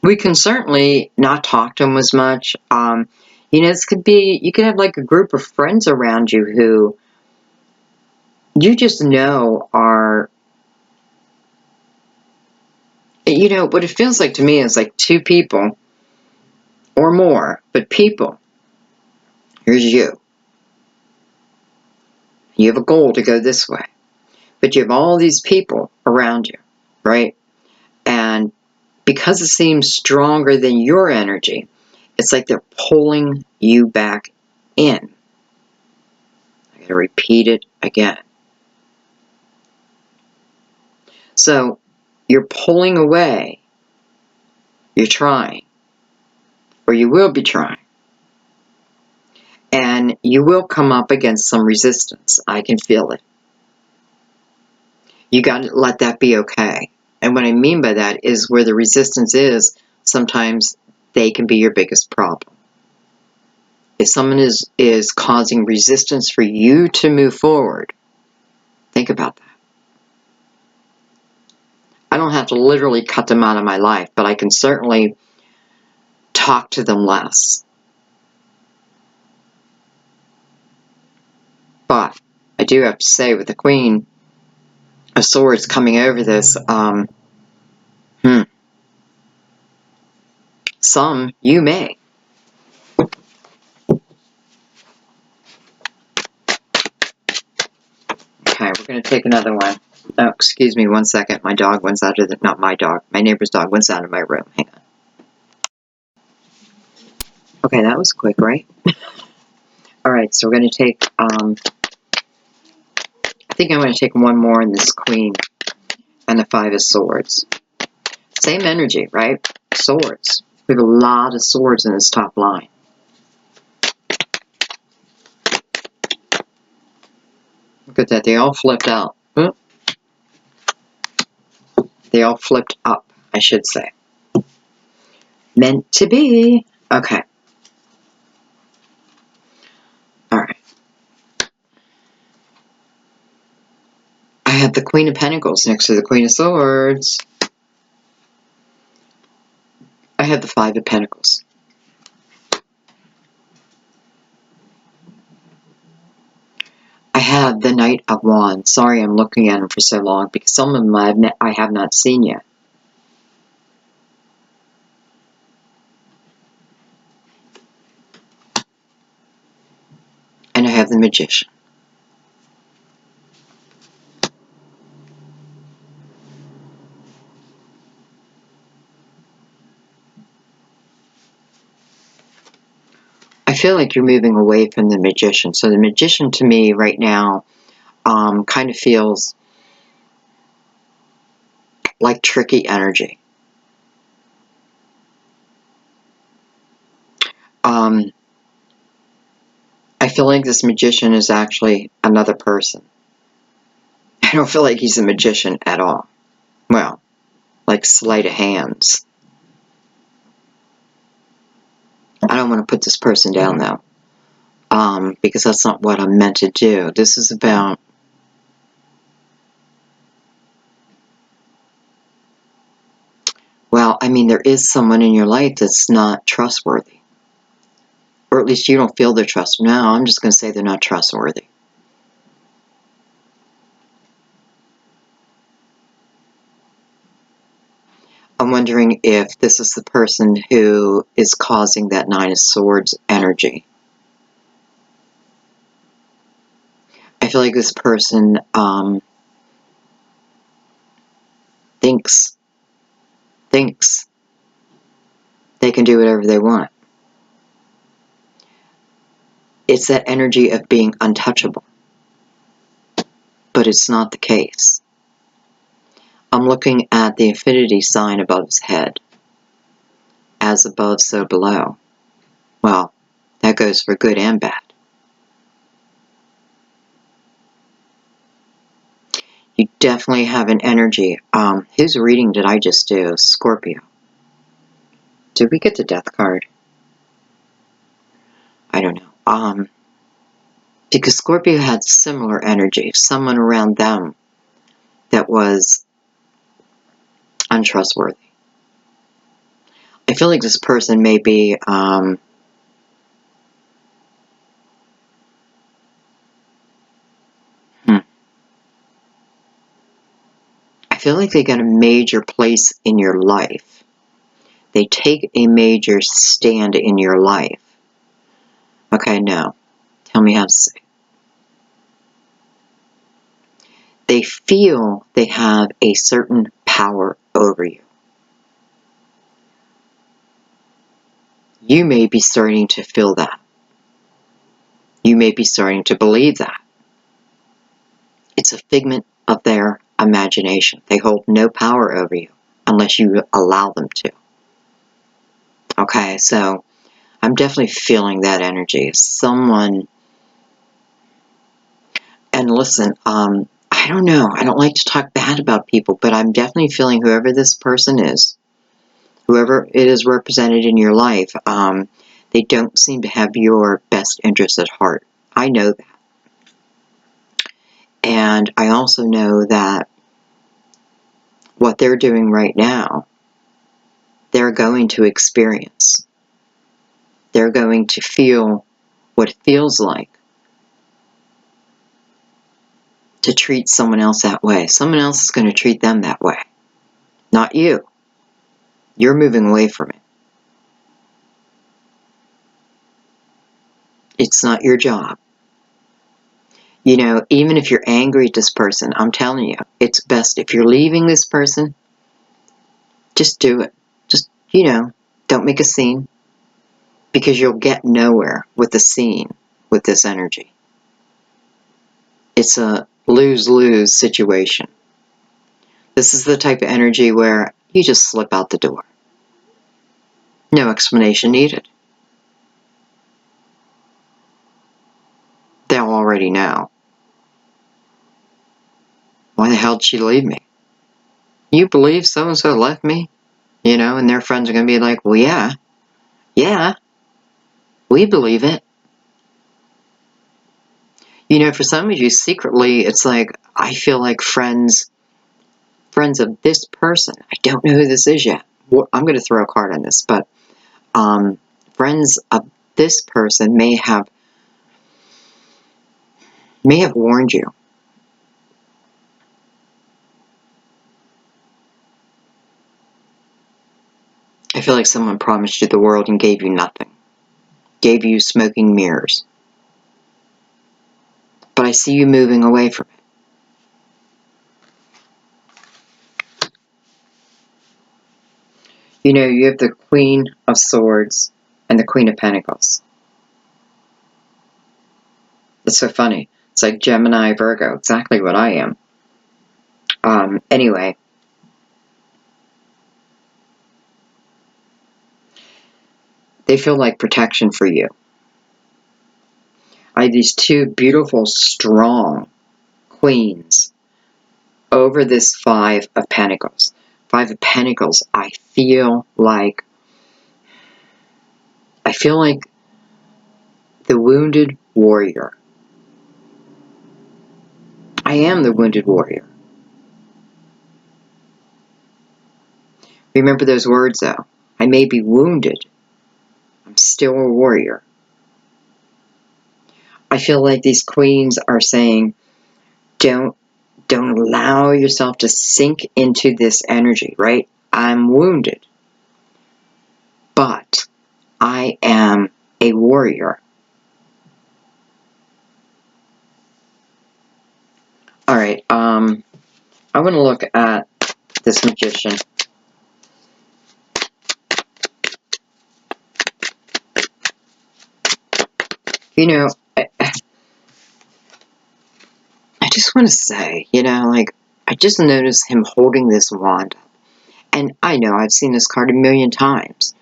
we can certainly not talk to them as much. You know, this could be, you could have like a group of friends around you who you just know are, you know, what it feels like to me is like two people or more, but people. Here's you. You have a goal to go this way, but you have all these people around you, right? And because it seems stronger than your energy, it's like they're pulling you back in. I gotta repeat it again. So you're pulling away, you're trying, or you will be trying. And you will come up against some resistance. I can feel it. You got to let that be okay. And what I mean by that is where the resistance is, sometimes they can be your biggest problem. If someone is causing resistance for you to move forward, think about that. I don't have to literally cut them out of my life, but I can certainly talk to them less. But I do have to say, with the Queen of Swords coming over this, some you may. Okay, we're going to take another one. Oh, excuse me 1 second. My dog went out of the, not my dog, my neighbor's dog went out of my room. Hang on. Okay, that was quick, right? Alright, so we're going to take, I think I'm going to take one more in this Queen and the Five of Swords. Same energy, right? Swords. We have a lot of swords in this top line. Look at that, they all flipped out. They all flipped up, I should say. Meant to be. Okay. Alright. I have the Queen of Pentacles next to the Queen of Swords. I have the Five of Pentacles. I have the Knight of Wands. Sorry I'm looking at them for so long because some of them I have not seen yet. And I have the Magician. I feel like you're moving away from the Magician. So the Magician to me right now kind of feels like tricky energy. I feel like this Magician is actually another person. I don't feel like he's a magician at all. Well, like sleight of hands. I don't want to put this person down though. Because that's not what I'm meant to do. This is about well, I mean, there is someone in your life that's not trustworthy. Or at least you don't feel they're trustworthy. No, I'm just going to say they're not trustworthy. wondering if this is the person who is causing that Nine of Swords energy. I feel like this person thinks they can do whatever they want. It's that energy of being untouchable. But it's not the case. I'm looking at the infinity sign above his head. As above, so below. Well, that goes for good and bad. You definitely have an energy. Whose reading did I just do? Scorpio. Did we get the death card? I don't know. Because Scorpio had similar energy. Someone around them that was untrustworthy. I feel like this person may be I feel like they got a major place in your life. They take a major stand in your life. Okay, no. Tell me how to say. They feel they have a certain power over you. You may be starting to feel that. You may be starting to believe that. It's a figment of their imagination. They hold no power over you unless you allow them to. Okay, so I'm definitely feeling that energy. Someone, and listen, I don't know. I don't like to talk bad about people, but I'm definitely feeling whoever this person is, whoever it is represented in your life, they don't seem to have your best interest at heart. I know that. And I also know that what they're doing right now, they're going to experience. They're going to feel what it feels like to treat someone else that way. Someone else is going to treat them that way. Not you. You're moving away from it. It's not your job. You know, even if you're angry at this person, I'm telling you, it's best if you're leaving this person, just do it. Just, you know, don't make a scene. Because you'll get nowhere with the scene with this energy. It's a lose-lose situation. This is the type of energy where you just slip out the door. No explanation needed. They'll already know. Why the hell did she leave me? You believe so-and-so left me? You know, and their friends are going to be like, well, yeah, we believe it. You know, for some of you, secretly, it's like, I feel like friends of this person, I don't know who this is yet. I'm going to throw a card on this, but friends of this person may have warned you. I feel like someone promised you the world and gave you nothing. Gave you smoking mirrors. But I see you moving away from it. You know, you have the Queen of Swords and the Queen of Pentacles. It's so funny. It's like Gemini, Virgo. Exactly what I am. Anyway. They feel like protection for you. I have these two beautiful, strong queens over this Five of Pentacles. Five of Pentacles, I feel like the wounded warrior. I am the wounded warrior. Remember those words, though. I may be wounded. I'm still a warrior. I feel like these queens are saying, don't allow yourself to sink into this energy, right? I'm wounded, but I am a warrior. All right, I want to look at this Magician. You know, I just want to say, like, I just noticed him holding this wand. And I know I've seen this card a million times.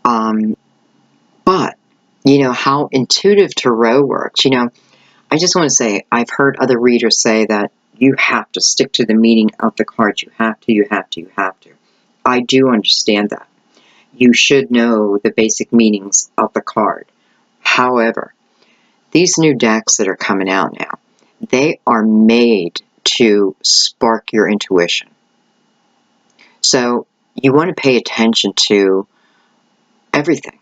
But, how intuitive tarot works. I just want to say, I've heard other readers say that you have to stick to the meaning of the cards. You have to, you have to, you have to. I do understand that. You should know the basic meanings of the card. However, these new decks that are coming out now, they are made to spark your intuition. So you want to pay attention to everything.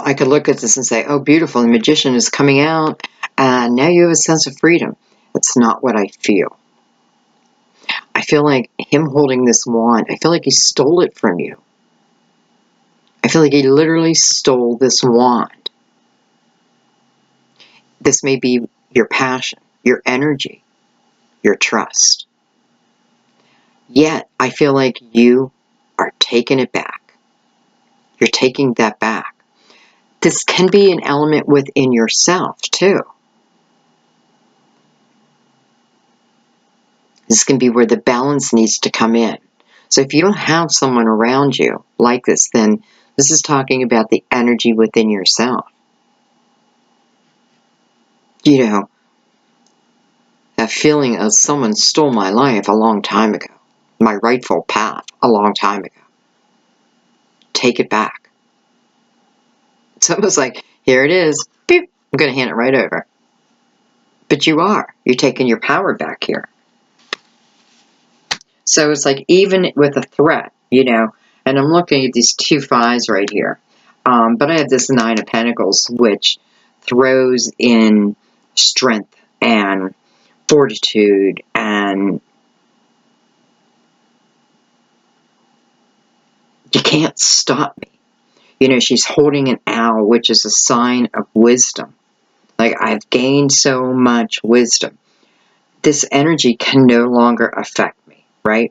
I could look at this and say, oh, beautiful, the Magician is coming out, and now you have a sense of freedom. That's not what I feel. I feel like him holding this wand, I feel like he stole it from you. I feel like he literally stole this wand. This may be your passion, your energy, your trust. Yet, I feel like you are taking it back. You're taking that back. This can be an element within yourself, too. This can be where the balance needs to come in. So if you don't have someone around you like this, then this is talking about the energy within yourself. That feeling of someone stole my life a long time ago, my rightful path a long time ago. Take it back. It's almost like, here it is, beep, I'm going to hand it right over. But you're taking your power back here. So it's like, even with a threat, and I'm looking at these 2 5s right here. But I have this 9 of Pentacles, which throws in strength and fortitude and you can't stop me. She's holding an owl, which is a sign of wisdom. Like, I've gained so much wisdom. This energy can no longer affect me, right?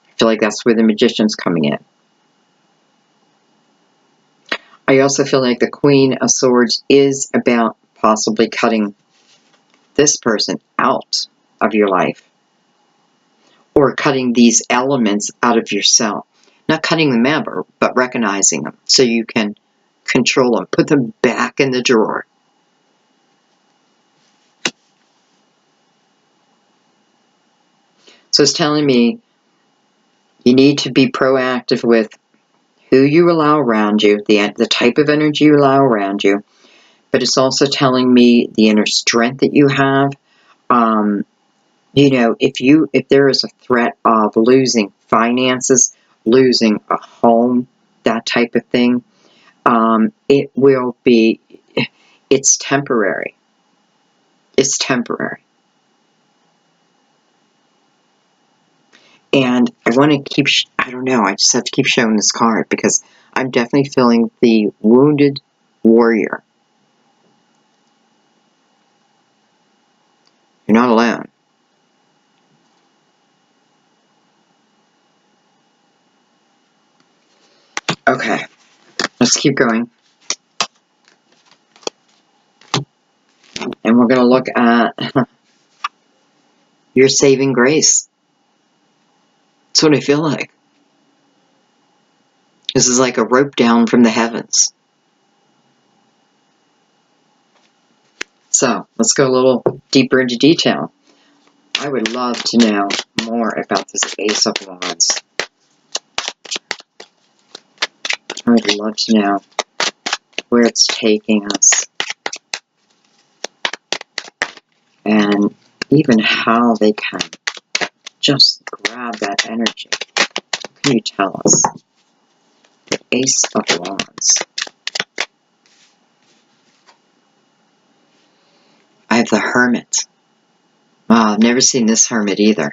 I feel like that's where the Magician's coming in. I also feel like the Queen of Swords is about possibly cutting this person out of your life. Or cutting these elements out of yourself. Not cutting them out, but recognizing them so you can control them. Put them back in the drawer. So it's telling me you need to be proactive with who you allow around you, the type of energy you allow around you. But it's also telling me the inner strength that you have. If there is a threat of losing finances, losing a home, that type of thing, it's temporary. It's temporary. And I want to keep, I don't know, I just have to keep showing this card because I'm definitely feeling the wounded warrior. You're not alone. Okay, let's keep going. And we're going to look at your saving grace. That's what I feel like. This is like a rope down from the heavens. So, let's go a little deeper into detail. I would love to know more about this Ace of Wands. I would love to know where it's taking us. And even how they can just grab that energy. What can you tell us? The Ace of Wands. I have the Hermit. I've never seen this hermit either.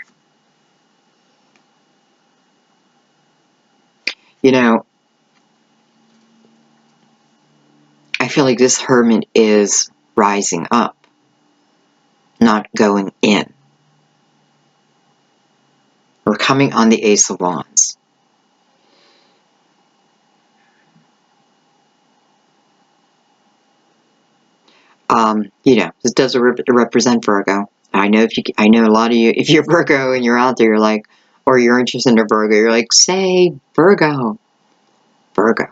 You know, I feel like this hermit is rising up, not going in. We're coming on the Ace of Wands. You know, this does represent Virgo. I know I know a lot of you, if you're Virgo and you're out there, you're like, or you're interested in a Virgo, you're like, say Virgo. Virgo.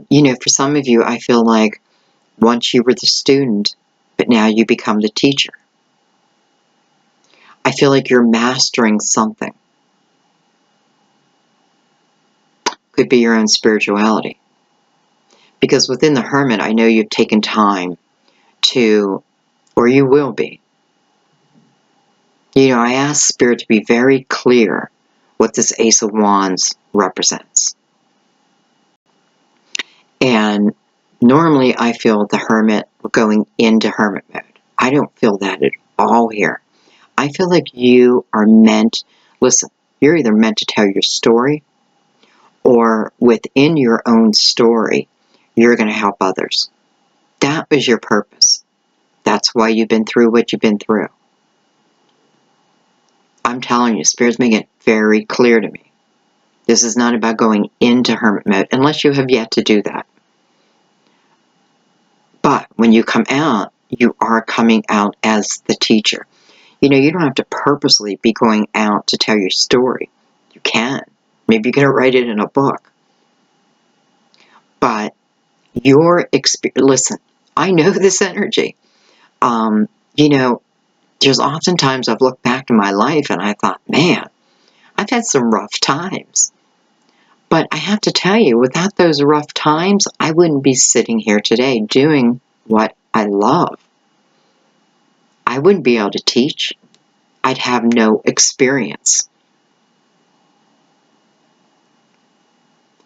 You know, for some of you, I feel like once you were the student, but now you become the teacher. I feel like you're mastering something. Could be your own spirituality. Because within the hermit, I know you've taken time to, or you will be. You know, I ask Spirit to be very clear what this Ace of Wands represents. And normally I feel the hermit going into hermit mode. I don't feel that at all here. I feel like you are meant, listen, you're either meant to tell your story, or within your own story, you're going to help others. That was your purpose. That's why you've been through what you've been through. I'm telling you, Spirit's making it very clear to me. This is not about going into hermit mode, unless you have yet to do that. But when you come out, you are coming out as the teacher. You know, you don't have to purposely be going out to tell your story. You can. Maybe you're going to write it in a book. But your experience, listen, I know this energy. You know, there's oftentimes I've looked back in my life and I thought, man, I've had some rough times. But I have to tell you, without those rough times, I wouldn't be sitting here today doing what I love. I wouldn't be able to teach. I'd have no experience.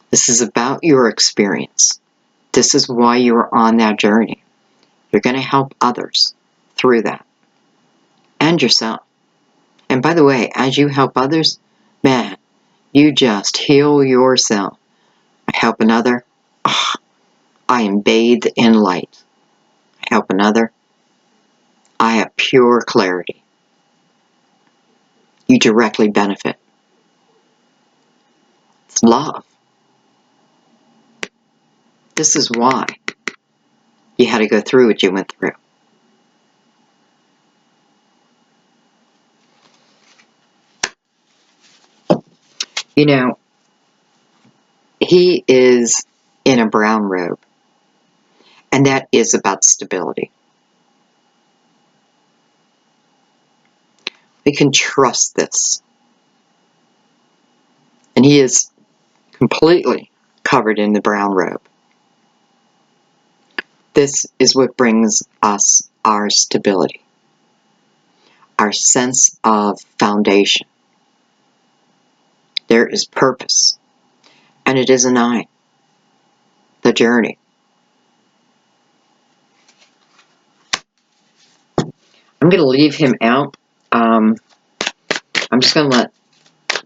This is about your experience. This is why you are on that journey. You're going to help others through that. And yourself. And by the way, as you help others, man, you just heal yourself. I help another. Oh, I am bathed in light. I help another. I have pure clarity. You directly benefit. It's love. This is why you had to go through what you went through. You know, he is in a brown robe, and that is about stability. We can trust this. And he is completely covered in the brown robe. This is what brings us our stability, our sense of foundation. There is purpose, and it is a 9, the journey. I'm going to leave him out. I'm just going to let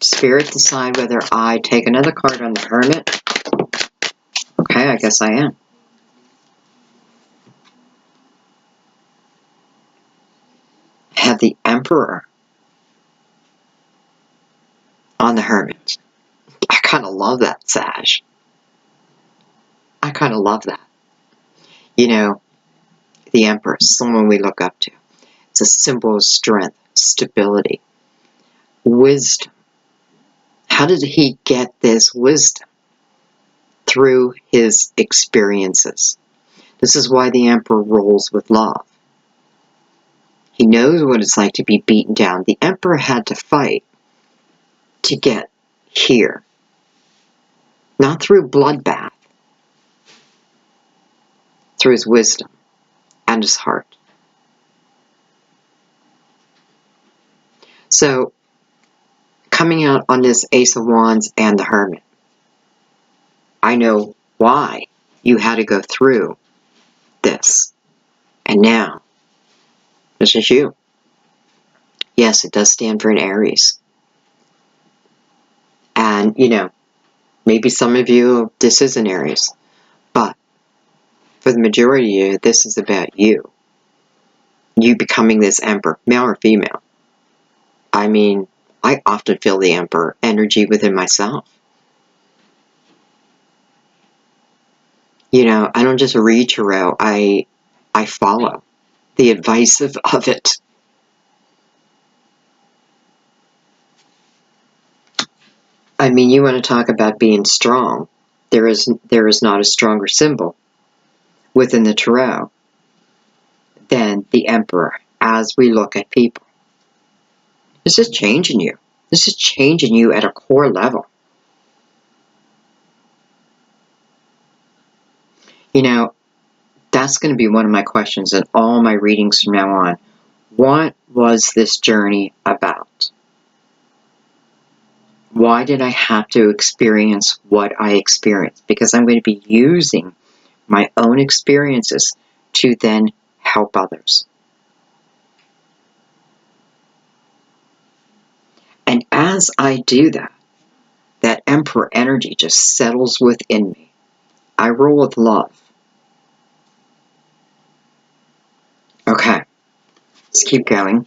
Spirit decide whether I take another card on the Hermit. Okay, I guess I am. I have the Emperor on the Hermit. I kind of love that, Sag. I kind of love that. You know, the Emperor, someone we look up to. It's a symbol of strength, stability, wisdom. How did he get this wisdom? Through his experiences. This is why the Emperor rolls with love. He knows what it's like to be beaten down. The Emperor had to fight to get here. Not through bloodbath. Through his wisdom and his heart. So, coming out on this Ace of Wands and the Hermit, I know why you had to go through this. And now, this is you. Yes, it does stand for an Aries. And, maybe some of you, this is an Aries. But for the majority of you, this is about you. You becoming this Emperor, male or female. I mean, I often feel the Emperor energy within myself. I don't just read tarot, I follow the advice of it. I mean, you want to talk about being strong. There is not a stronger symbol within the tarot than the Emperor as we look at people. This is changing you. This is changing you at a core level. That's going to be one of my questions in all my readings from now on. What was this journey about? Why did I have to experience what I experienced? Because I'm going to be using my own experiences to then help others. And as I do that, that Emperor energy just settles within me. I roll with love. Okay, let's keep going.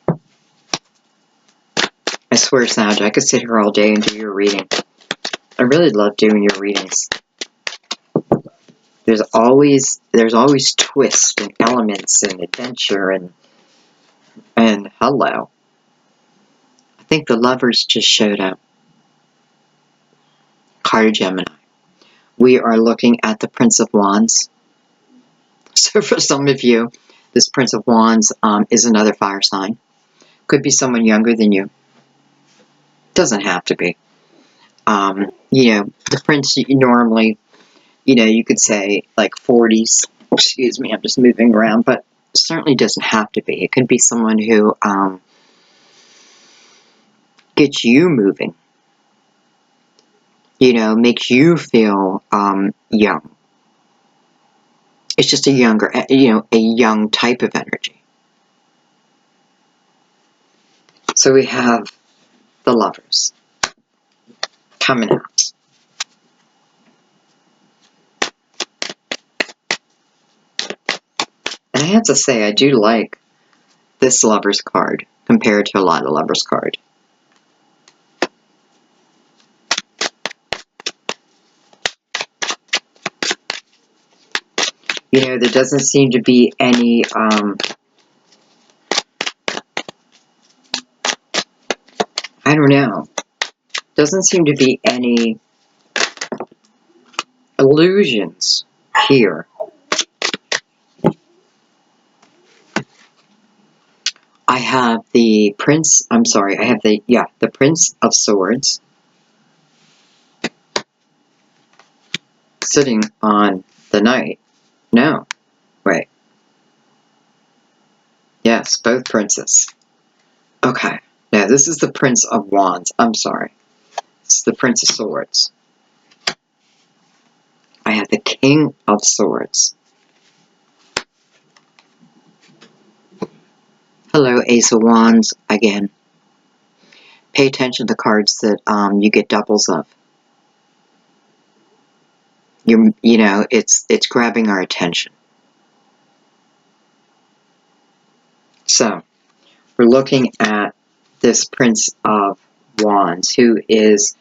I swear, Sag, I could sit here all day and do your reading. I really love doing your readings. There's always twists and elements and adventure and hello. I think the lovers just showed up. Card of Gemini. We are looking at the Prince of Wands. So for some of you, this Prince of Wands is another fire sign. Could be someone younger than you. Doesn't have to be. The Prince normally, you could say like 40s. Excuse me, I'm just moving around, but certainly doesn't have to be. It could be someone who gets you moving. Makes you feel young. It's just a young type of energy. So we have the lovers coming out. And I have to say, I do like this lovers card compared to a lot of lovers card. There doesn't seem to be any I don't know. Doesn't seem to be any illusions here. I have the Prince, I'm sorry, I have the Prince of Swords sitting on the Knight. No, wait. Yes, both princes. Okay, now this is the Prince of Wands. I'm sorry. This is the Prince of Swords. I have the King of Swords. Hello, Ace of Wands again. Pay attention to the cards that you get doubles of. It's grabbing our attention. So, we're looking at this Prince of Wands who is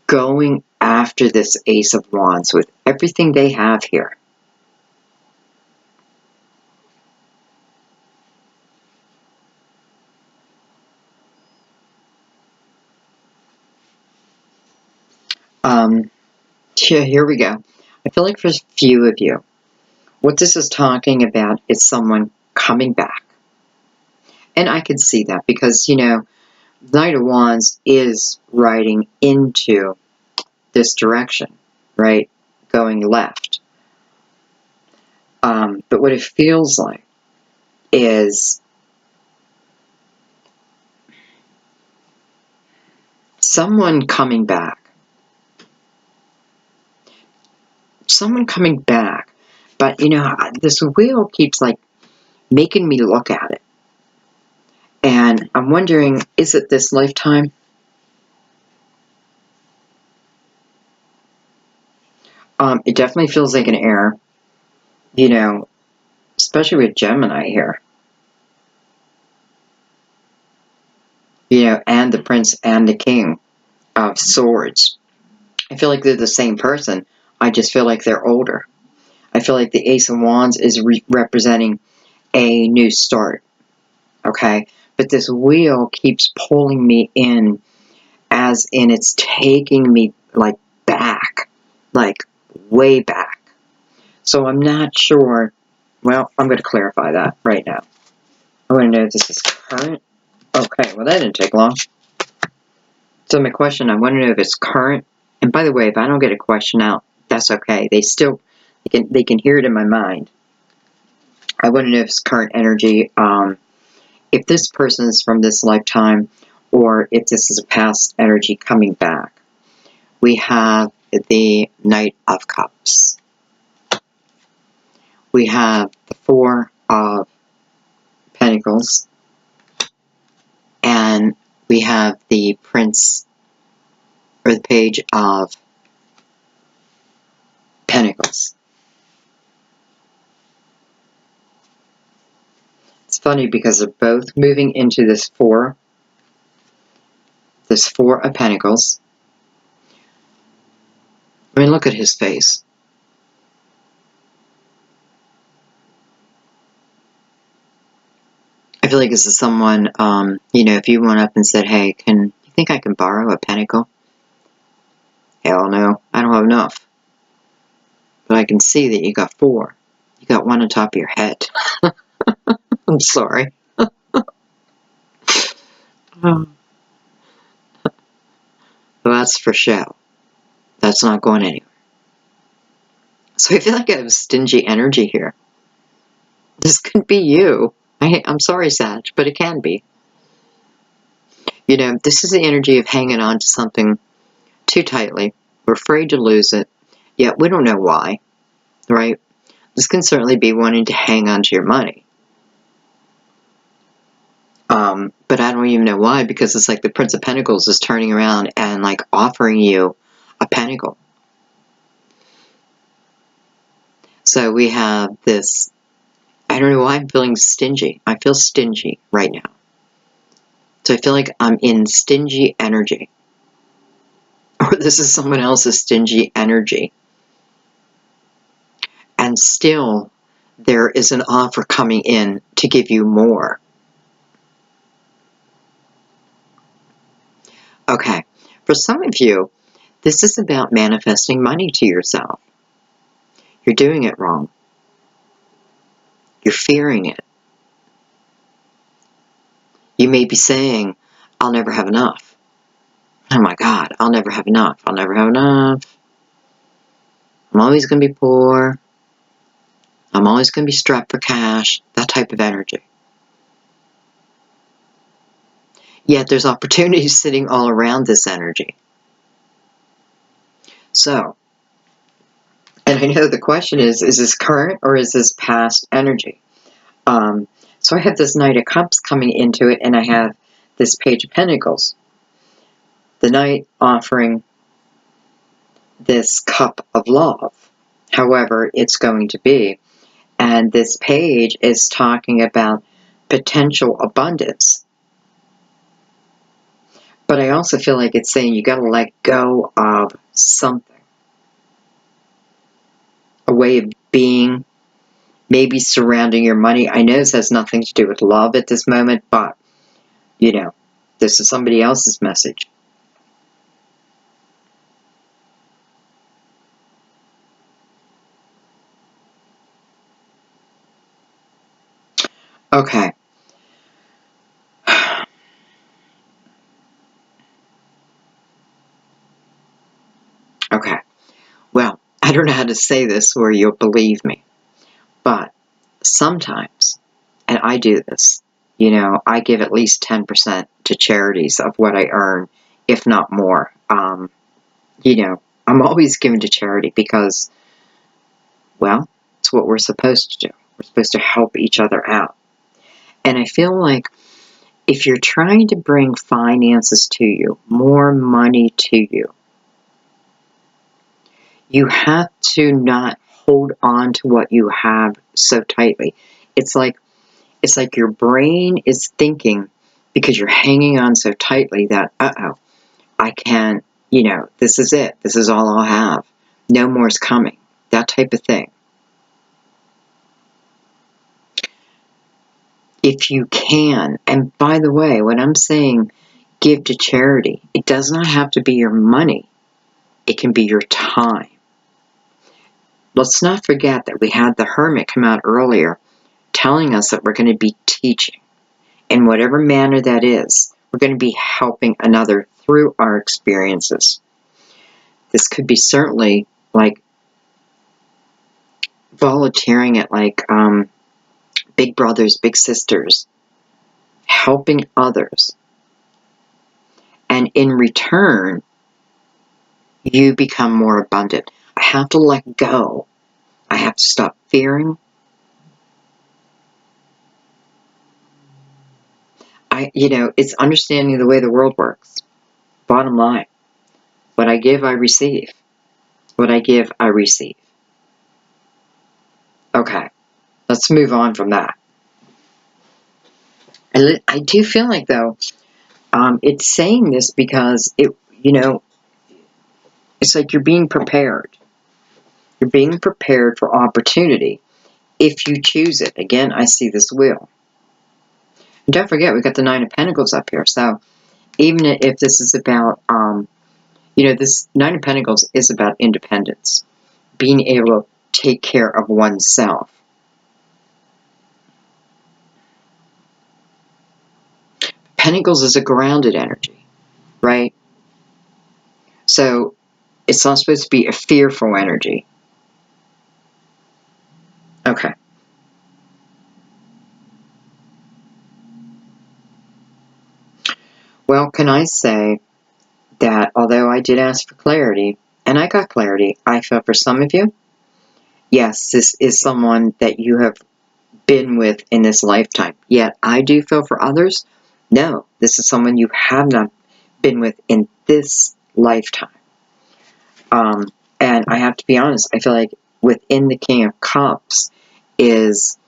going after this Ace of Wands with everything they have here. Here we go. I feel like for a few of you, what this is talking about is someone coming back. And I can see that because, Knight of Wands is riding into this direction, right? Going left. But what it feels like is someone coming back someone coming back. But, you know, this wheel keeps, like, making me look at it. And I'm wondering, is it this lifetime? It definitely feels like an error, you know, especially with Gemini here. You know, and the Prince and the King of Swords. I feel like they're the same person. I just feel like they're older. I feel like the Ace of Wands is representing a new start. Okay? But this wheel keeps pulling me in, as in it's taking me, like, back. Like, way back. So I'm not sure. Well, I'm going to clarify that right now. I want to know if this is current. Okay, well, that didn't take long. So my question, I want to know if it's current. And by the way, if I don't get a question out, that's okay. They can hear it in my mind. I want to know if it's current energy, if this person is from this lifetime, or if this is a past energy coming back. We have the Knight of Cups. We have the Four of Pentacles. And we have the Prince, or the Page of Pentacles. It's funny because they're both moving into this Four of Pentacles. I mean, look at his face. I feel like this is someone, you know, if you went up and said, hey, you think I can borrow a pentacle? Hell no, I don't have enough. But I can see that you got 4. You got 1 on top of your head. I'm sorry. Well, that's for show. That's not going anywhere. So I feel like I have stingy energy here. This could be you. I'm sorry, Sag, but it can be. You know, this is the energy of hanging on to something too tightly. We're afraid to lose it, yet we don't know why, right? This can certainly be wanting to hang on to your money. But I don't even know why, because it's like the Prince of Pentacles is turning around and, like, offering you a pentacle. So we have this, I don't know why I'm feeling stingy. I feel stingy right now. So I feel like I'm in stingy energy. Or this is someone else's stingy energy. And still, there is an offer coming in to give you more. Okay, for some of you, this is about manifesting money to yourself. You're doing it wrong. You're fearing it. You may be saying, I'll never have enough. Oh my God, I'll never have enough. I'll never have enough. I'm always going to be poor. I'm always going to be strapped for cash. That type of energy. Yet there's opportunities sitting all around this energy. So, and I know the question is this current or is this past energy? So I have this Knight of Cups coming into it, and I have this Page of Pentacles. The Knight offering this cup of love, however it's going to be. And this page is talking about potential abundance. But I also feel like it's saying you got to let go of something. A way of being, maybe surrounding your money. I know this has nothing to do with love at this moment, but, you know, this is somebody else's message. Okay. Okay. Well, I don't know how to say this where you'll believe me, but sometimes, and I do this, you know, I give at least 10% to charities of what I earn, if not more. You know, I'm always giving to charity because Well, it's what we're supposed to do. We're supposed to help each other out. And I feel like if you're trying to bring finances to you, more money to you, you have to not hold on to what you have so tightly. It's like your brain is thinking, because you're hanging on so tightly, that, uh-oh, I can't, this is it. This is all I'll have. No more's coming. That type of thing. If you can, and by the way, when I'm saying give to charity, it does not have to be your money. It can be your time. Let's not forget that we had the hermit come out earlier telling us that we're going to be teaching. In whatever manner that is, we're going to be helping another through our experiences. This could be certainly like volunteering at big brothers, big sisters, helping others. And in return, you become more abundant. I have to let go. I have to stop fearing. It's understanding the way the world works. Bottom line, what I give, I receive. What I give, I receive. Okay, let's move on from that. I do feel like, though, it's saying this because it's like you're being prepared. You're being prepared for opportunity if you choose it. Again, I see this wheel. And don't forget, we've got the Nine of Pentacles up here. So even if this is about, this Nine of Pentacles is about independence, being able to take care of oneself. Pentacles is a grounded energy, right? So it's not supposed to be a fearful energy. Okay. Well, can I say that although I did ask for clarity, and I got clarity, I feel for some of you, yes, this is someone that you have been with in this lifetime. Yet I do feel for others, no, this is someone you have not been with in this lifetime. And I have to be honest, I feel like within the King of Cups is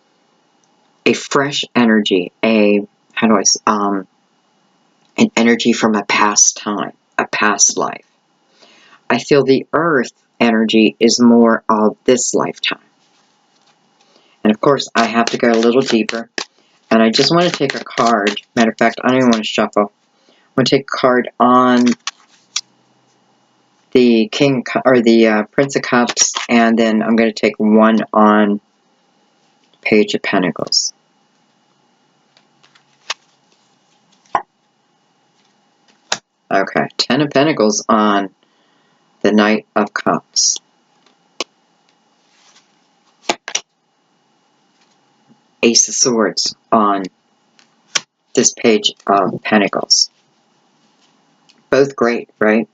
a fresh energy, an energy from a past time, a past life. I feel the Earth energy is more of this lifetime. And of course, I have to go a little deeper. And I just want to take a card. Matter of fact, I don't even want to shuffle. I want to take a card on the Prince of Cups, and then I'm going to take one on Page of Pentacles. Okay, 10 of Pentacles on the Knight of Cups. Ace of Swords on this Page of Pentacles. Both great, right?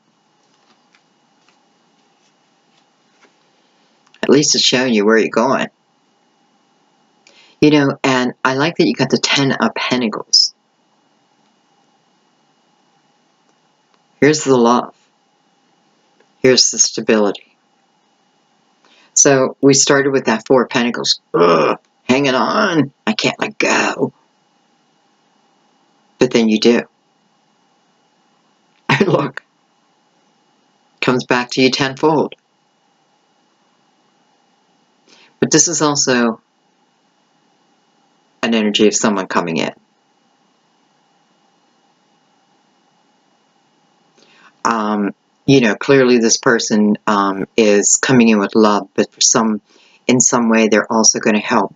At least it's showing you where you're going. And I like that you got the 10 of Pentacles. Here's the love. Here's the stability. So we started with that 4 of Pentacles. Ugh, hanging on. I can't let go. But then you do. And look. Comes back to you tenfold. But this is also an energy of someone coming in. Clearly this person is coming in with love, but in some way they're also going to help.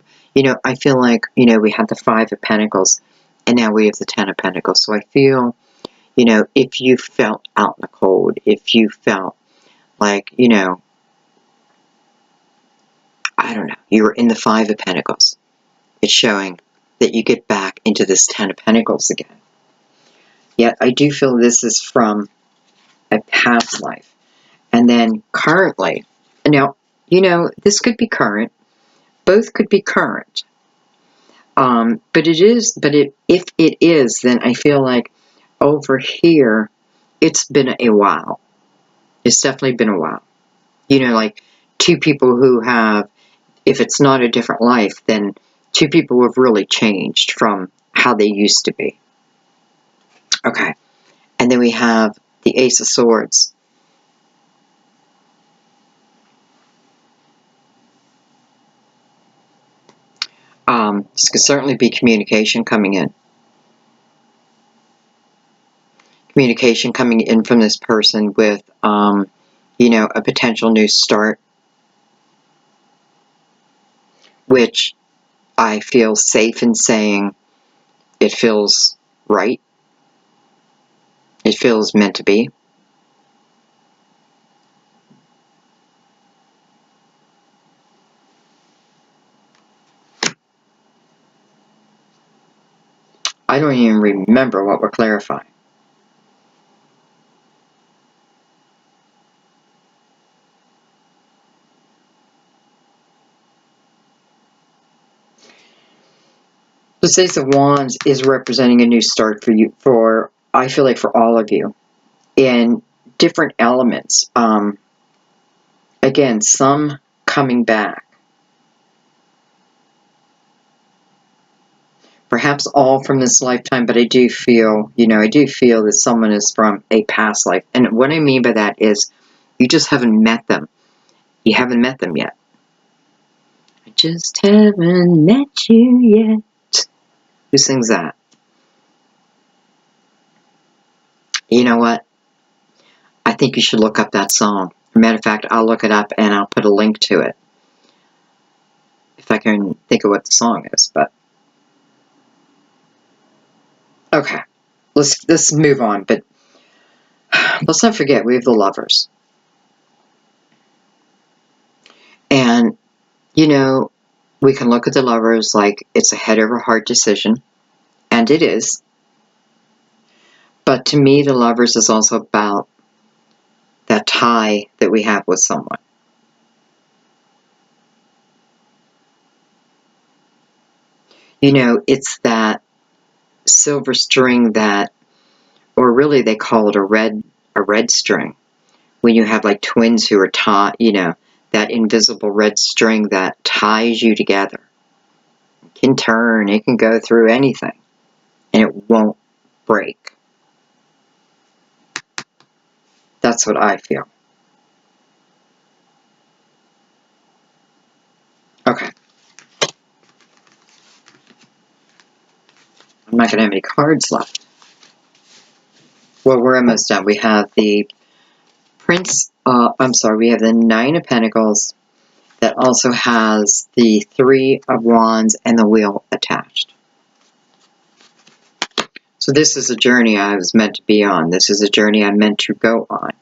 I feel like, we had the 5 of Pentacles, and now we have the 10 of Pentacles. So I feel, if you felt out in the cold, if you felt like, I don't know, you were in the 5 of Pentacles, it's showing that you get back into this 10 of Pentacles again. Yet I do feel this is from a past life. And then currently, now you know, this could be current. Both could be current. But if it is, then I feel like over here, it's been a while. It's definitely been a while. You know, like two people who have, if it's not a different life, then two people who have really changed from how they used to be. Okay. And then we have the Ace of Swords. This could certainly be communication coming in. Communication coming in from this person with, you know, a potential new start, which I feel safe in saying it feels right. It feels meant to be. I don't even remember what we're clarifying. The Ace of Wands is representing a new start for you, I feel like for all of you, in different elements. Again, some coming back. Perhaps all from this lifetime, but I do feel, you know, I do feel that someone is from a past life. And what I mean by that is you just haven't met them. You haven't met them yet. I just haven't met you yet. Who sings that? You know what? I think you should look up that song. As a matter of fact, I'll look it up and I'll put a link to it. If I can think of what the song is, but okay. Let's move on, but let's not forget we have the Lovers. And, you know, we can look at the Lovers like it's a head over heart decision, and it is. But to me, the Lovers is also about that tie that we have with someone. You know, it's that silver string that, or really they call it a red string. When you have like twins who are tied, you know, that invisible red string that ties you together. It can turn, it can go through anything, and it won't break. That's what I feel. Okay. I'm not going to have any cards left. Well, we're almost done. We have the we have the Nine of Pentacles that also has the Three of Wands and the Wheel attached. So this is a journey I was meant to be on. This is a journey I'm meant to go on.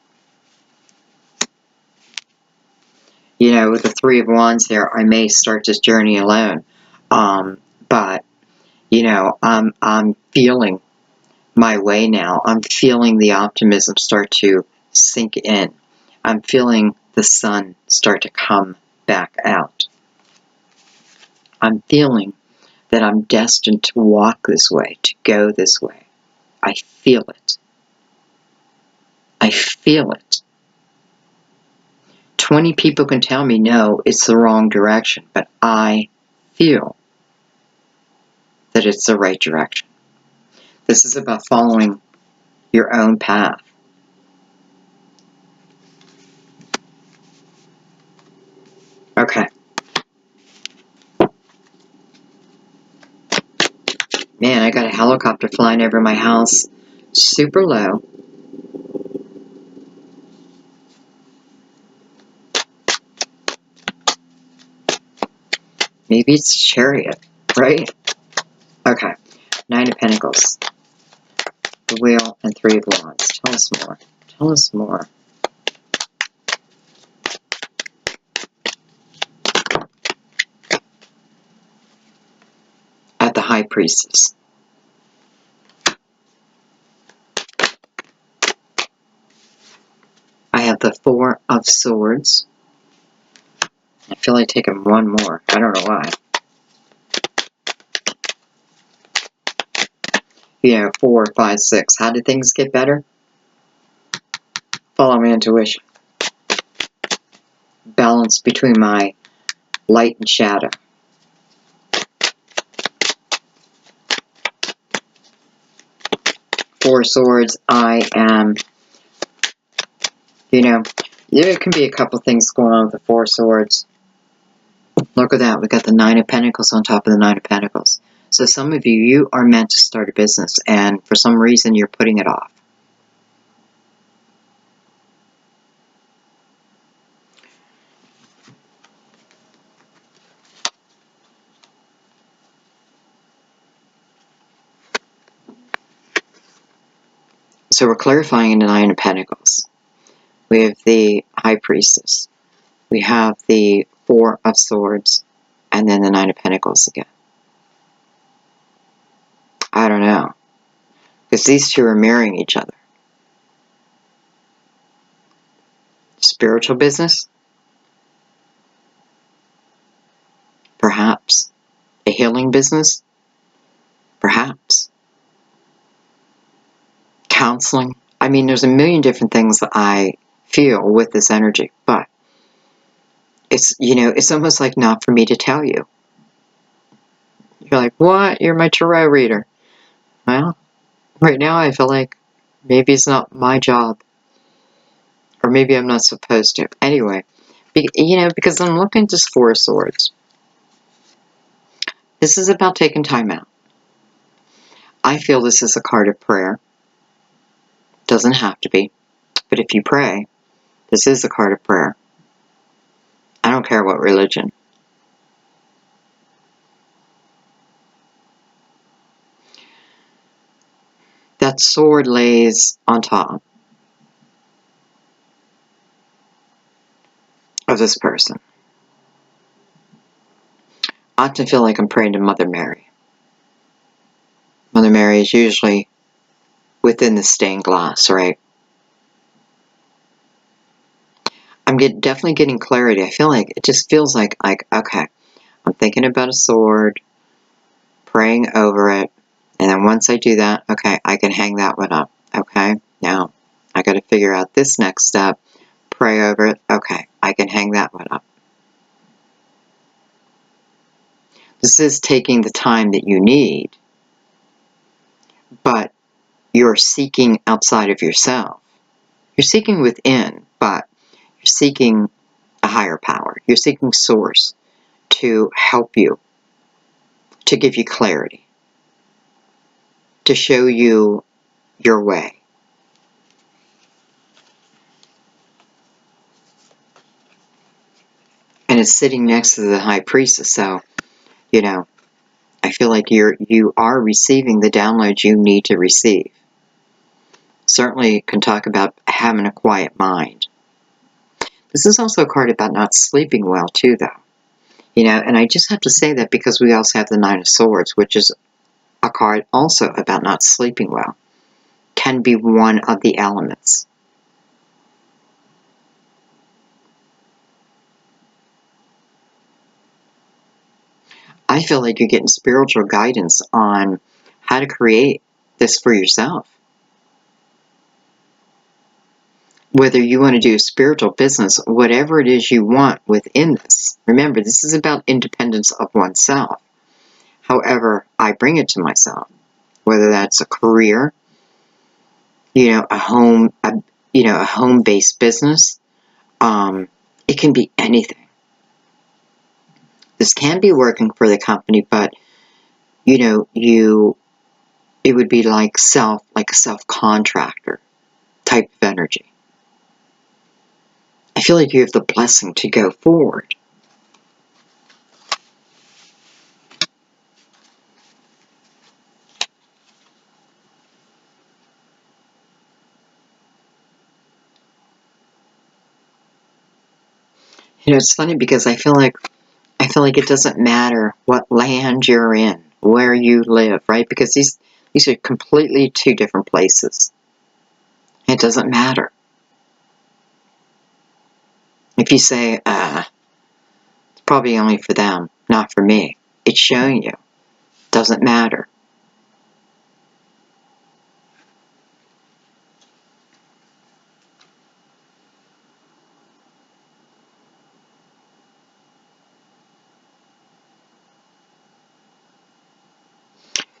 You know, with the Three of Wands here, I may start this journey alone. But, you know, I'm feeling my way now. I'm feeling the optimism start to sink in. I'm feeling the sun start to come back out. I'm feeling that I'm destined to walk this way, to go this way. I feel it. I feel it. 20 people can tell me, no, it's the wrong direction, but I feel that it's the right direction. This is about following your own path. Okay. Man, I got a helicopter flying over my house. Super low. Maybe it's Chariot, right? Okay. Nine of Pentacles. The Wheel and Three of Wands. Tell us more. Tell us more. At the High Priestess. I have the Four of Swords. feel like taking one more. I don't know why. You know, 4, 5, 6. How did things get better? Follow my intuition. Balance between my light and shadow. Four Swords, I am, you know, there can be a couple things going on with the Four Swords. Look at that. We got the Nine of Pentacles on top of the Nine of Pentacles. So some of you, you are meant to start a business, and for some reason you're putting it off. So we're clarifying in the Nine of Pentacles. We have the High Priestess. We have the Four of Swords. And then the Nine of Pentacles again. I don't know. Because these two are mirroring each other. Spiritual business? Perhaps. A healing business? Perhaps. Counseling? I mean, there's a million different things that I feel with this energy, but it's, you know, it's almost like not for me to tell you. You're like, what? You're my tarot reader. Well, right now I feel like maybe it's not my job. Or maybe I'm not supposed to. Anyway, you know, because I'm looking at this Four of Swords. This is about taking time out. I feel this is a card of prayer. Doesn't have to be. But if you pray, this is a card of prayer. I don't care what religion. That sword lays on top of this person. I often feel like I'm praying to Mother Mary. Mother Mary is usually within the stained glass, right? I'm definitely getting clarity. I feel like, it just feels like, okay, I'm thinking about a sword, praying over it, and then once I do that, okay, I can hang that one up, okay? Now, I got to figure out this next step, pray over it, okay, I can hang that one up. This is taking the time that you need, but you're seeking outside of yourself. You're seeking within, but you're seeking a higher power. You're seeking source to help you, to give you clarity, to show you your way. And it's sitting next to the High Priestess, so, you know, I feel like you are receiving the downloads you need to receive. Certainly can talk about having a quiet mind. This is also a card about not sleeping well, too, though. You know, and I just have to say that because we also have the Nine of Swords, which is a card also about not sleeping well. Can be one of the elements. I feel like you're getting spiritual guidance on how to create this for yourself. Whether you want to do spiritual business, whatever it is you want within this. Remember, this is about independence of oneself. However, I bring it to myself. Whether that's a career, you know, a home-based business. It can be anything. This can be working for the company, but you know, it would be like a self-contractor type of energy. I feel like you have the blessing to go forward. You know, it's funny because I feel like it doesn't matter what land you're in, where you live, right? Because these are completely two different places. It doesn't matter. If you say, Probably only for them, not for me. It's showing you. Doesn't matter.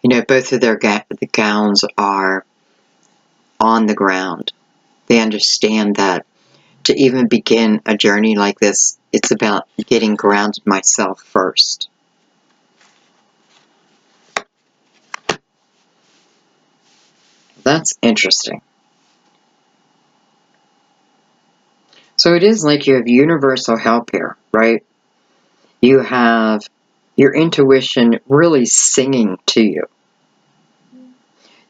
You know, both of their the gowns are on the ground. They understand that to even begin a journey like this, it's about getting grounded myself first. That's interesting. So it is like you have universal help here, right? You have your intuition really singing to you.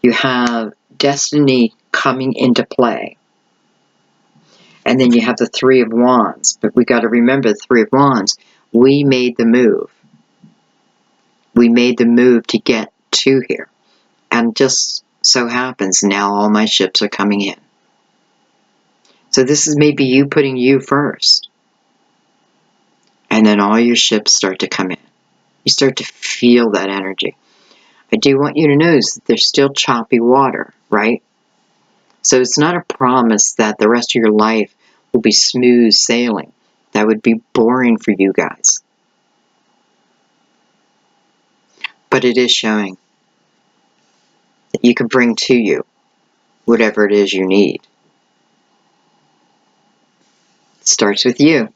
You have destiny coming into play. And then you have the Three of Wands. But we got to remember the Three of Wands. We made the move. We made the move to get to here. And just so happens now all my ships are coming in. So this is maybe you putting you first. And then all your ships start to come in. You start to feel that energy. I do want you to notice that there's still choppy water, right? So it's not a promise that the rest of your life will be smooth sailing. That would be boring for you guys. But it is showing that you can bring to you whatever it is you need. It starts with you.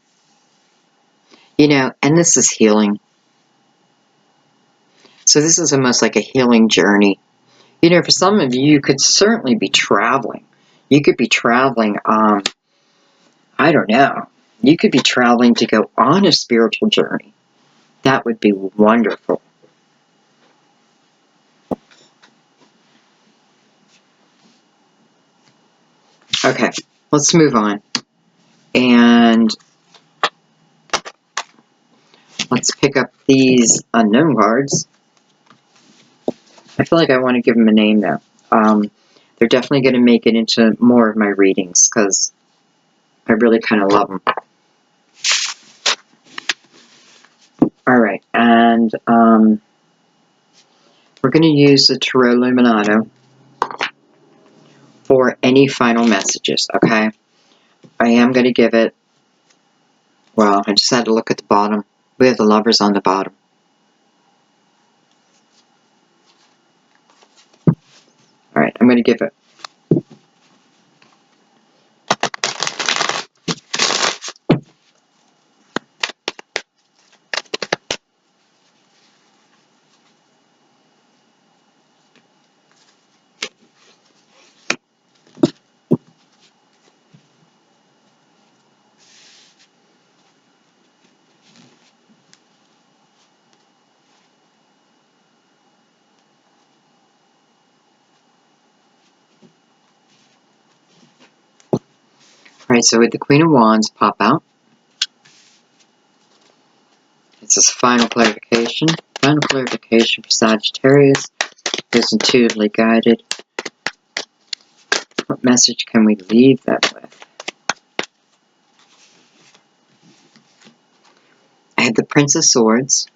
You know, and this is healing. So this is almost like a healing journey. You know, for some of you, you could certainly be traveling. You could be traveling, I don't know. You could be traveling to go on a spiritual journey. That would be wonderful. Okay, let's move on. And let's pick up these unknown cards. I feel like I want to give them a name, though. They're definitely going to make it into more of my readings, because I really kind of love them. Alright, and we're going to use the Tarot Illuminato for any final messages, okay? I am going to give it, well, I just had to look at the bottom. We have the Lovers on the bottom. Alright, I'm going to give it. Alright, so with the Queen of Wands pop out, it says final clarification. Final clarification for Sagittarius is intuitively guided. What message can we leave them with? I have the Prince of Swords.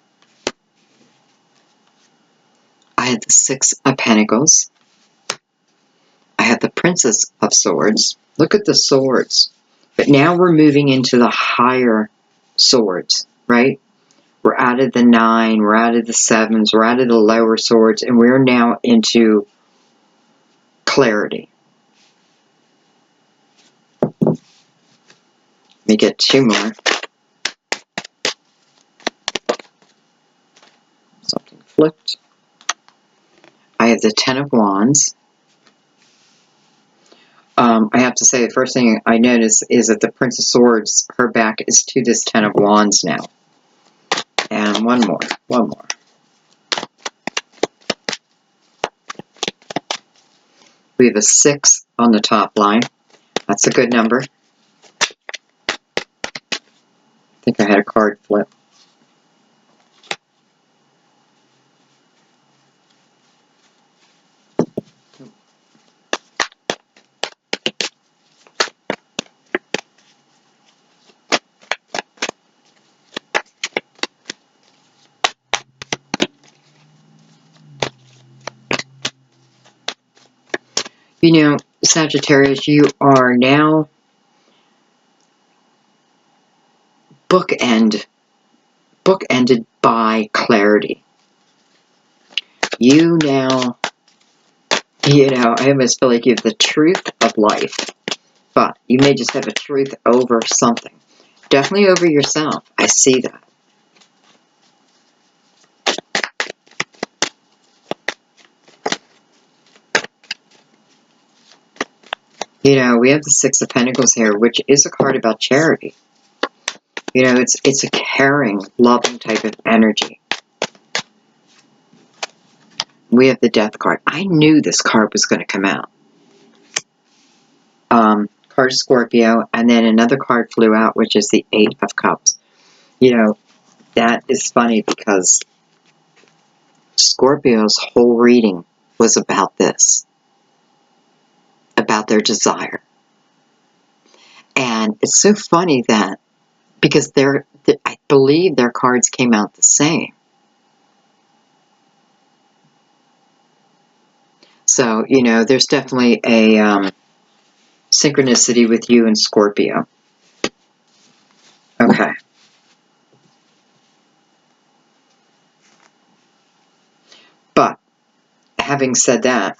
I have the Six of Pentacles. I have the Princess of Swords. Look at the swords. But now we're moving into the higher swords, right? We're out of the 9, we're out of the 7s, we're out of the lower swords, and we're now into clarity. Let me get 2 more. Something flipped. I have the Ten of Wands. I have to say, the first thing I notice is that the Prince of Swords, her back is to this Ten of Wands now. And one more. We have a 6 on the top line. That's a good number. I think I had a card flip. You know, Sagittarius, you are now bookended by clarity. You now, I almost feel like you have the truth of life, but you may just have a truth over something. Definitely over yourself. I see that. You know, we have the Six of Pentacles here, which is a card about charity. You know, it's a caring, loving type of energy. We have the Death card. I knew this card was going to come out. Card Scorpio, and then another card flew out, which is the Eight of Cups. You know, that is funny because Scorpio's whole reading was about this, about their desire. And it's so funny that, because I believe their cards came out the same. So, you know, there's definitely a synchronicity with you and Scorpio. Okay. But, having said that,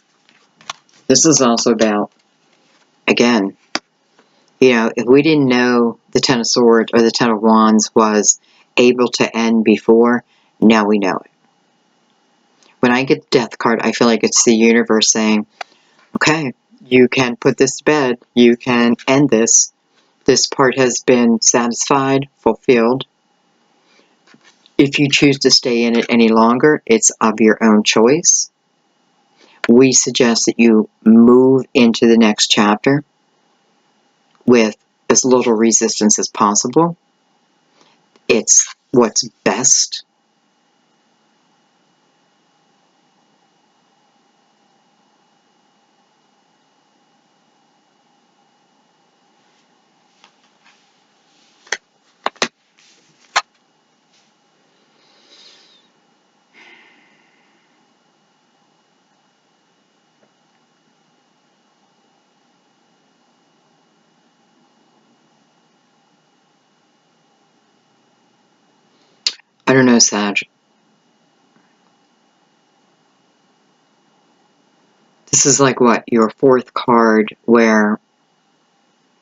this is also about, again, you know, if we didn't know the Ten of Swords or the Ten of Wands was able to end before, now we know it. When I get the Death card, I feel like it's the universe saying, okay, you can put this to bed, you can end this. This part has been satisfied, fulfilled. If you choose to stay in it any longer, it's of your own choice. We suggest that you move into the next chapter with as little resistance as possible. It's what's best. I don't know, Sag. This is like what? Your fourth card where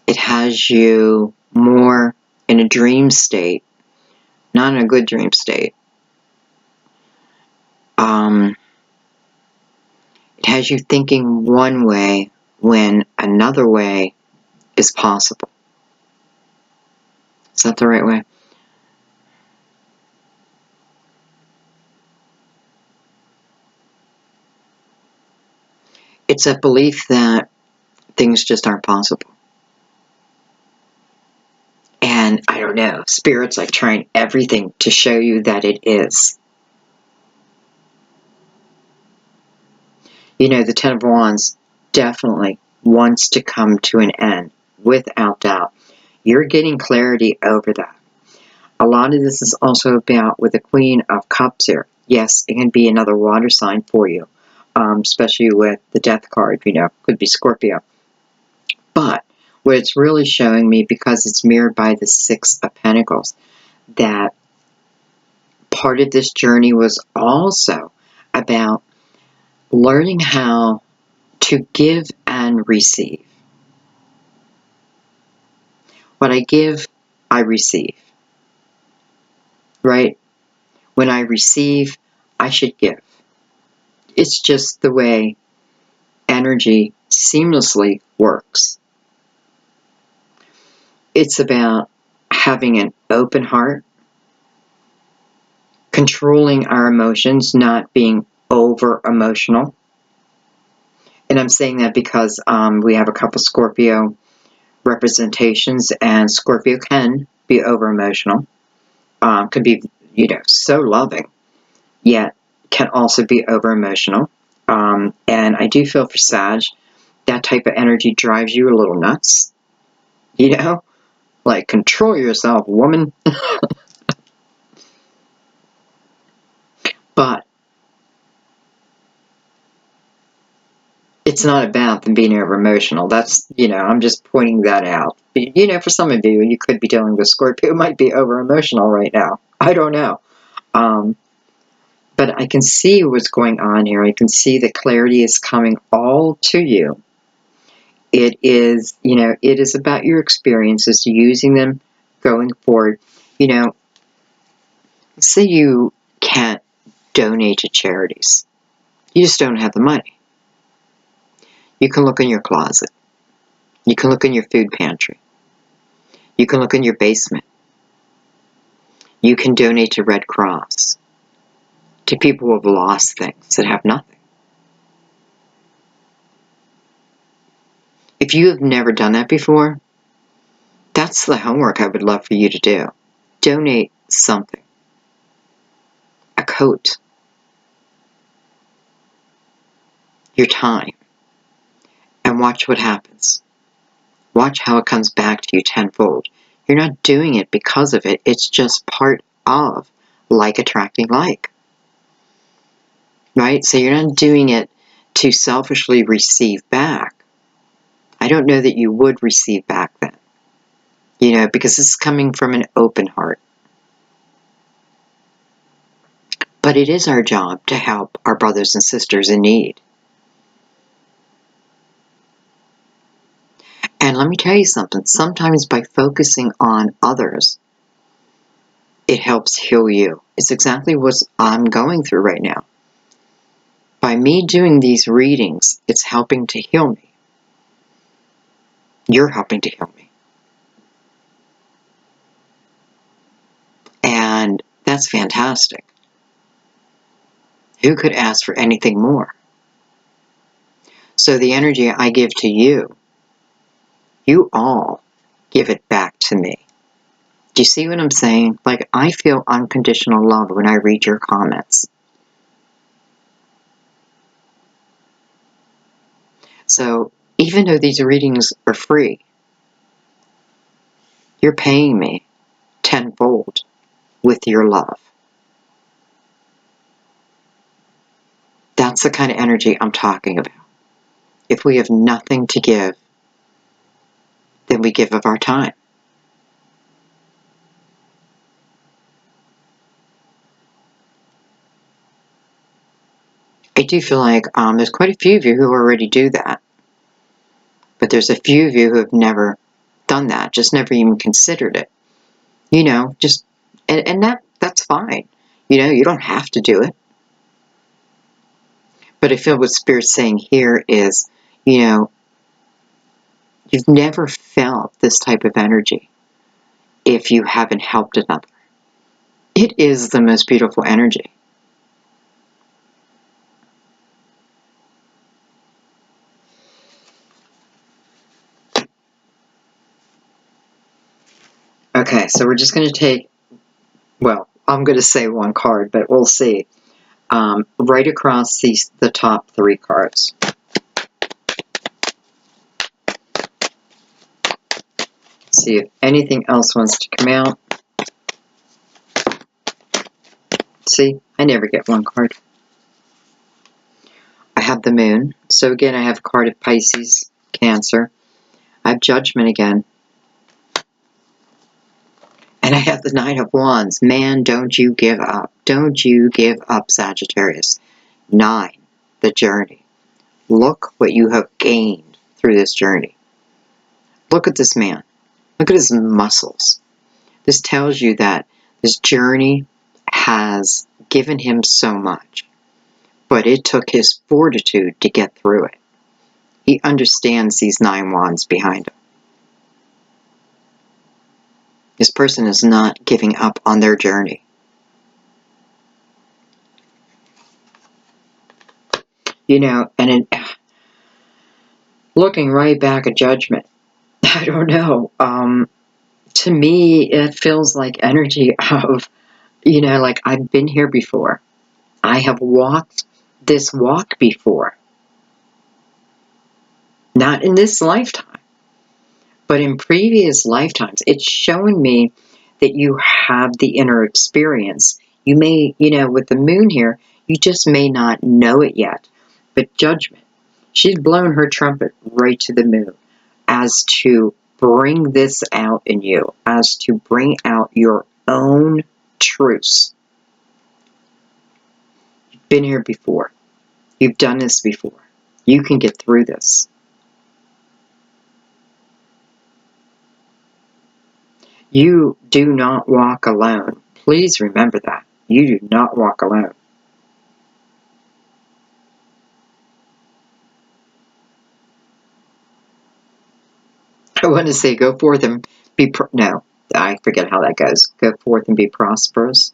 it has you more in a dream state, not in a good dream state. It has you thinking one way when another way is possible. Is that the right way? It's a belief that things just aren't possible. And I don't know, Spirit's like trying everything to show you that it is. You know, the Ten of Wands definitely wants to come to an end, without doubt. You're getting clarity over that. A lot of this is also about with the Queen of Cups here. Yes, it can be another water sign for you, especially with the Death card, you know, could be Scorpio. But what it's really showing me, because it's mirrored by the Six of Pentacles, that part of this journey was also about learning how to give and receive. What I give, I receive. Right? When I receive, I should give. It's just the way energy seamlessly works. It's about having an open heart, controlling our emotions, not being over emotional. And I'm saying that because we have a couple Scorpio representations, and Scorpio can be over emotional, could be, you know, so loving, yet can also be over emotional. And I do feel for Sag, that type of energy drives you a little nuts, you know, like control yourself, woman. But It's not about them being over emotional. That's, I'm just pointing that out. For some of you, you could be dealing with Scorpio who might be over emotional right now. I don't know. But I can see what's going on here. I can see the clarity is coming all to you. It is, it is about your experiences, using them going forward. Say you can't donate to charities. You just don't have the money. You can look in your closet. You can look in your food pantry. You can look in your basement. You can donate to Red Cross, to people who have lost things, that have nothing. If you have never done that before, that's the homework I would love for you to do. Donate something. A coat. Your time. And watch what happens. Watch how it comes back to you tenfold. You're not doing it because of it. It's just part of like attracting like. Right? So you're not doing it to selfishly receive back. I don't know that you would receive back then. Because this is coming from an open heart. But it is our job to help our brothers and sisters in need. And let me tell you something. Sometimes by focusing on others, it helps heal you. It's exactly what I'm going through right now. By me doing these readings, it's helping to heal me. You're helping to heal me. And that's fantastic. Who could ask for anything more? So the energy I give to you, you all give it back to me. Do you see what I'm saying? Like, I feel unconditional love when I read your comments. So even though these readings are free, you're paying me tenfold with your love. That's the kind of energy I'm talking about. If we have nothing to give, then we give of our time. I do feel like there's quite a few of you who already do that. But there's a few of you who have never done that, just never even considered it. And that's fine. You don't have to do it. But I feel what Spirit's saying here is, you've never felt this type of energy if you haven't helped another. It is the most beautiful energy. Okay, so we're just going to take, well, I'm going to say one card, but we'll see. Right across the top 3 cards. See if anything else wants to come out. See, I never get one card. I have the Moon. So again, I have a card of Pisces, Cancer. I have Judgment again. And I have the Nine of Wands. Man, don't you give up. Don't you give up, Sagittarius. 9, the journey. Look what you have gained through this journey. Look at this man. Look at his muscles. This tells you that this journey has given him so much, but it took his fortitude to get through it. He understands these 9 wands behind him. This person is not giving up on their journey. Looking right back at Judgment, I don't know. To me, it feels like energy of, like I've been here before. I have walked this walk before. Not in this lifetime, but in previous lifetimes. It's showing me that you have the inner experience. You may, with the Moon here, you just may not know it yet. But Judgment, She's blown her trumpet right to the moon as to bring this out in you, as to bring out your own truths. You've been here before. You've done this before. You can get through this. You do not walk alone. Please remember that. You do not walk alone. I want to say go forth and be, no, I forget how that goes. Go forth and be prosperous.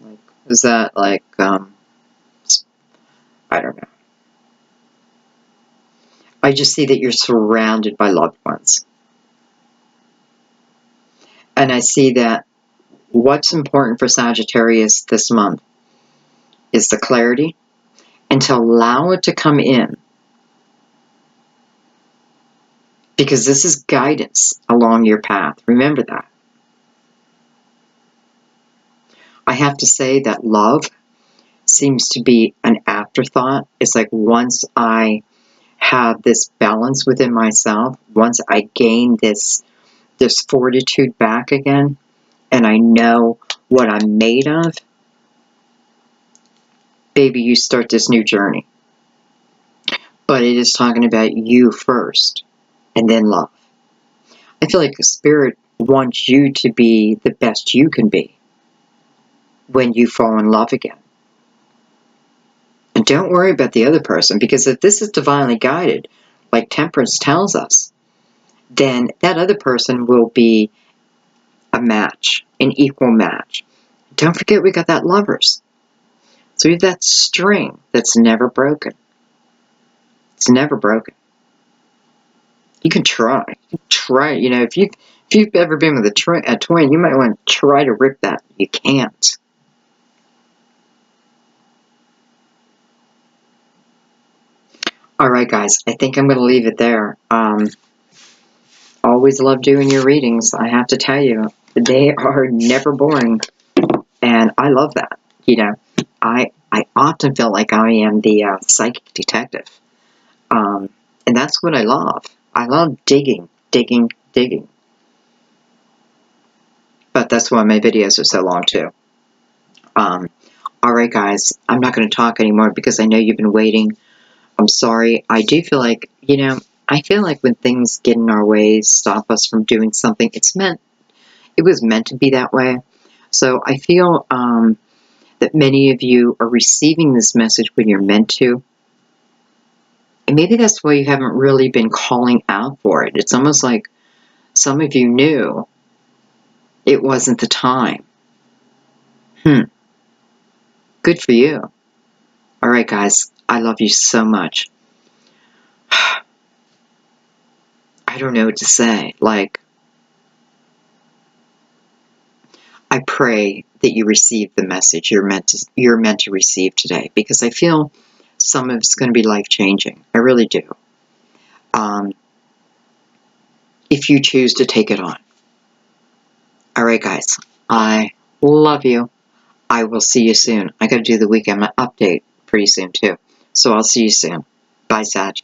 Like, is that like, I don't know. I just see that you're surrounded by loved ones. And I see that what's important for Sagittarius this month is the clarity and to allow it to come in. Because this is guidance along your path. Remember that. I have to say that love seems to be an afterthought. It's like once I have this balance within myself, once I gain this fortitude back again, and I know what I'm made of, baby, you start this new journey. But it is talking about you first, and then love. I feel like the Spirit wants you to be the best you can be when you fall in love again. And don't worry about the other person, because if this is divinely guided, like Temperance tells us, then that other person will be a match, an equal match. Don't forget we got that Lovers. So we have that string that's never broken. It's never broken. You can try. You know, if you've ever been with a twin, you might want to try to rip that. You can't. All right, guys. I think I'm going to leave it there. Always love doing your readings. I have to tell you, they are never boring, and I love that. You know, I often feel like I am the psychic detective, and that's what I love. I love digging. But that's why my videos are so long too. All right, guys. I'm not going to talk anymore because I know you've been waiting. I'm sorry. I do feel like, you know, I feel like when things get in our way, stop us from doing something, it was meant to be that way. So I feel that many of you are receiving this message when you're meant to. And maybe that's why you haven't really been calling out for it. It's almost like some of you knew it wasn't the time. Good for you. All right, guys. I love you so much. I don't know what to say. Like, I pray that you receive the message you're meant to receive today, because I feel some of it's going to be life-changing. I really do. If you choose to take it on. All right, guys. I love you. I will see you soon. I got to do the weekend update pretty soon, too. So I'll see you soon. Bye, Sag.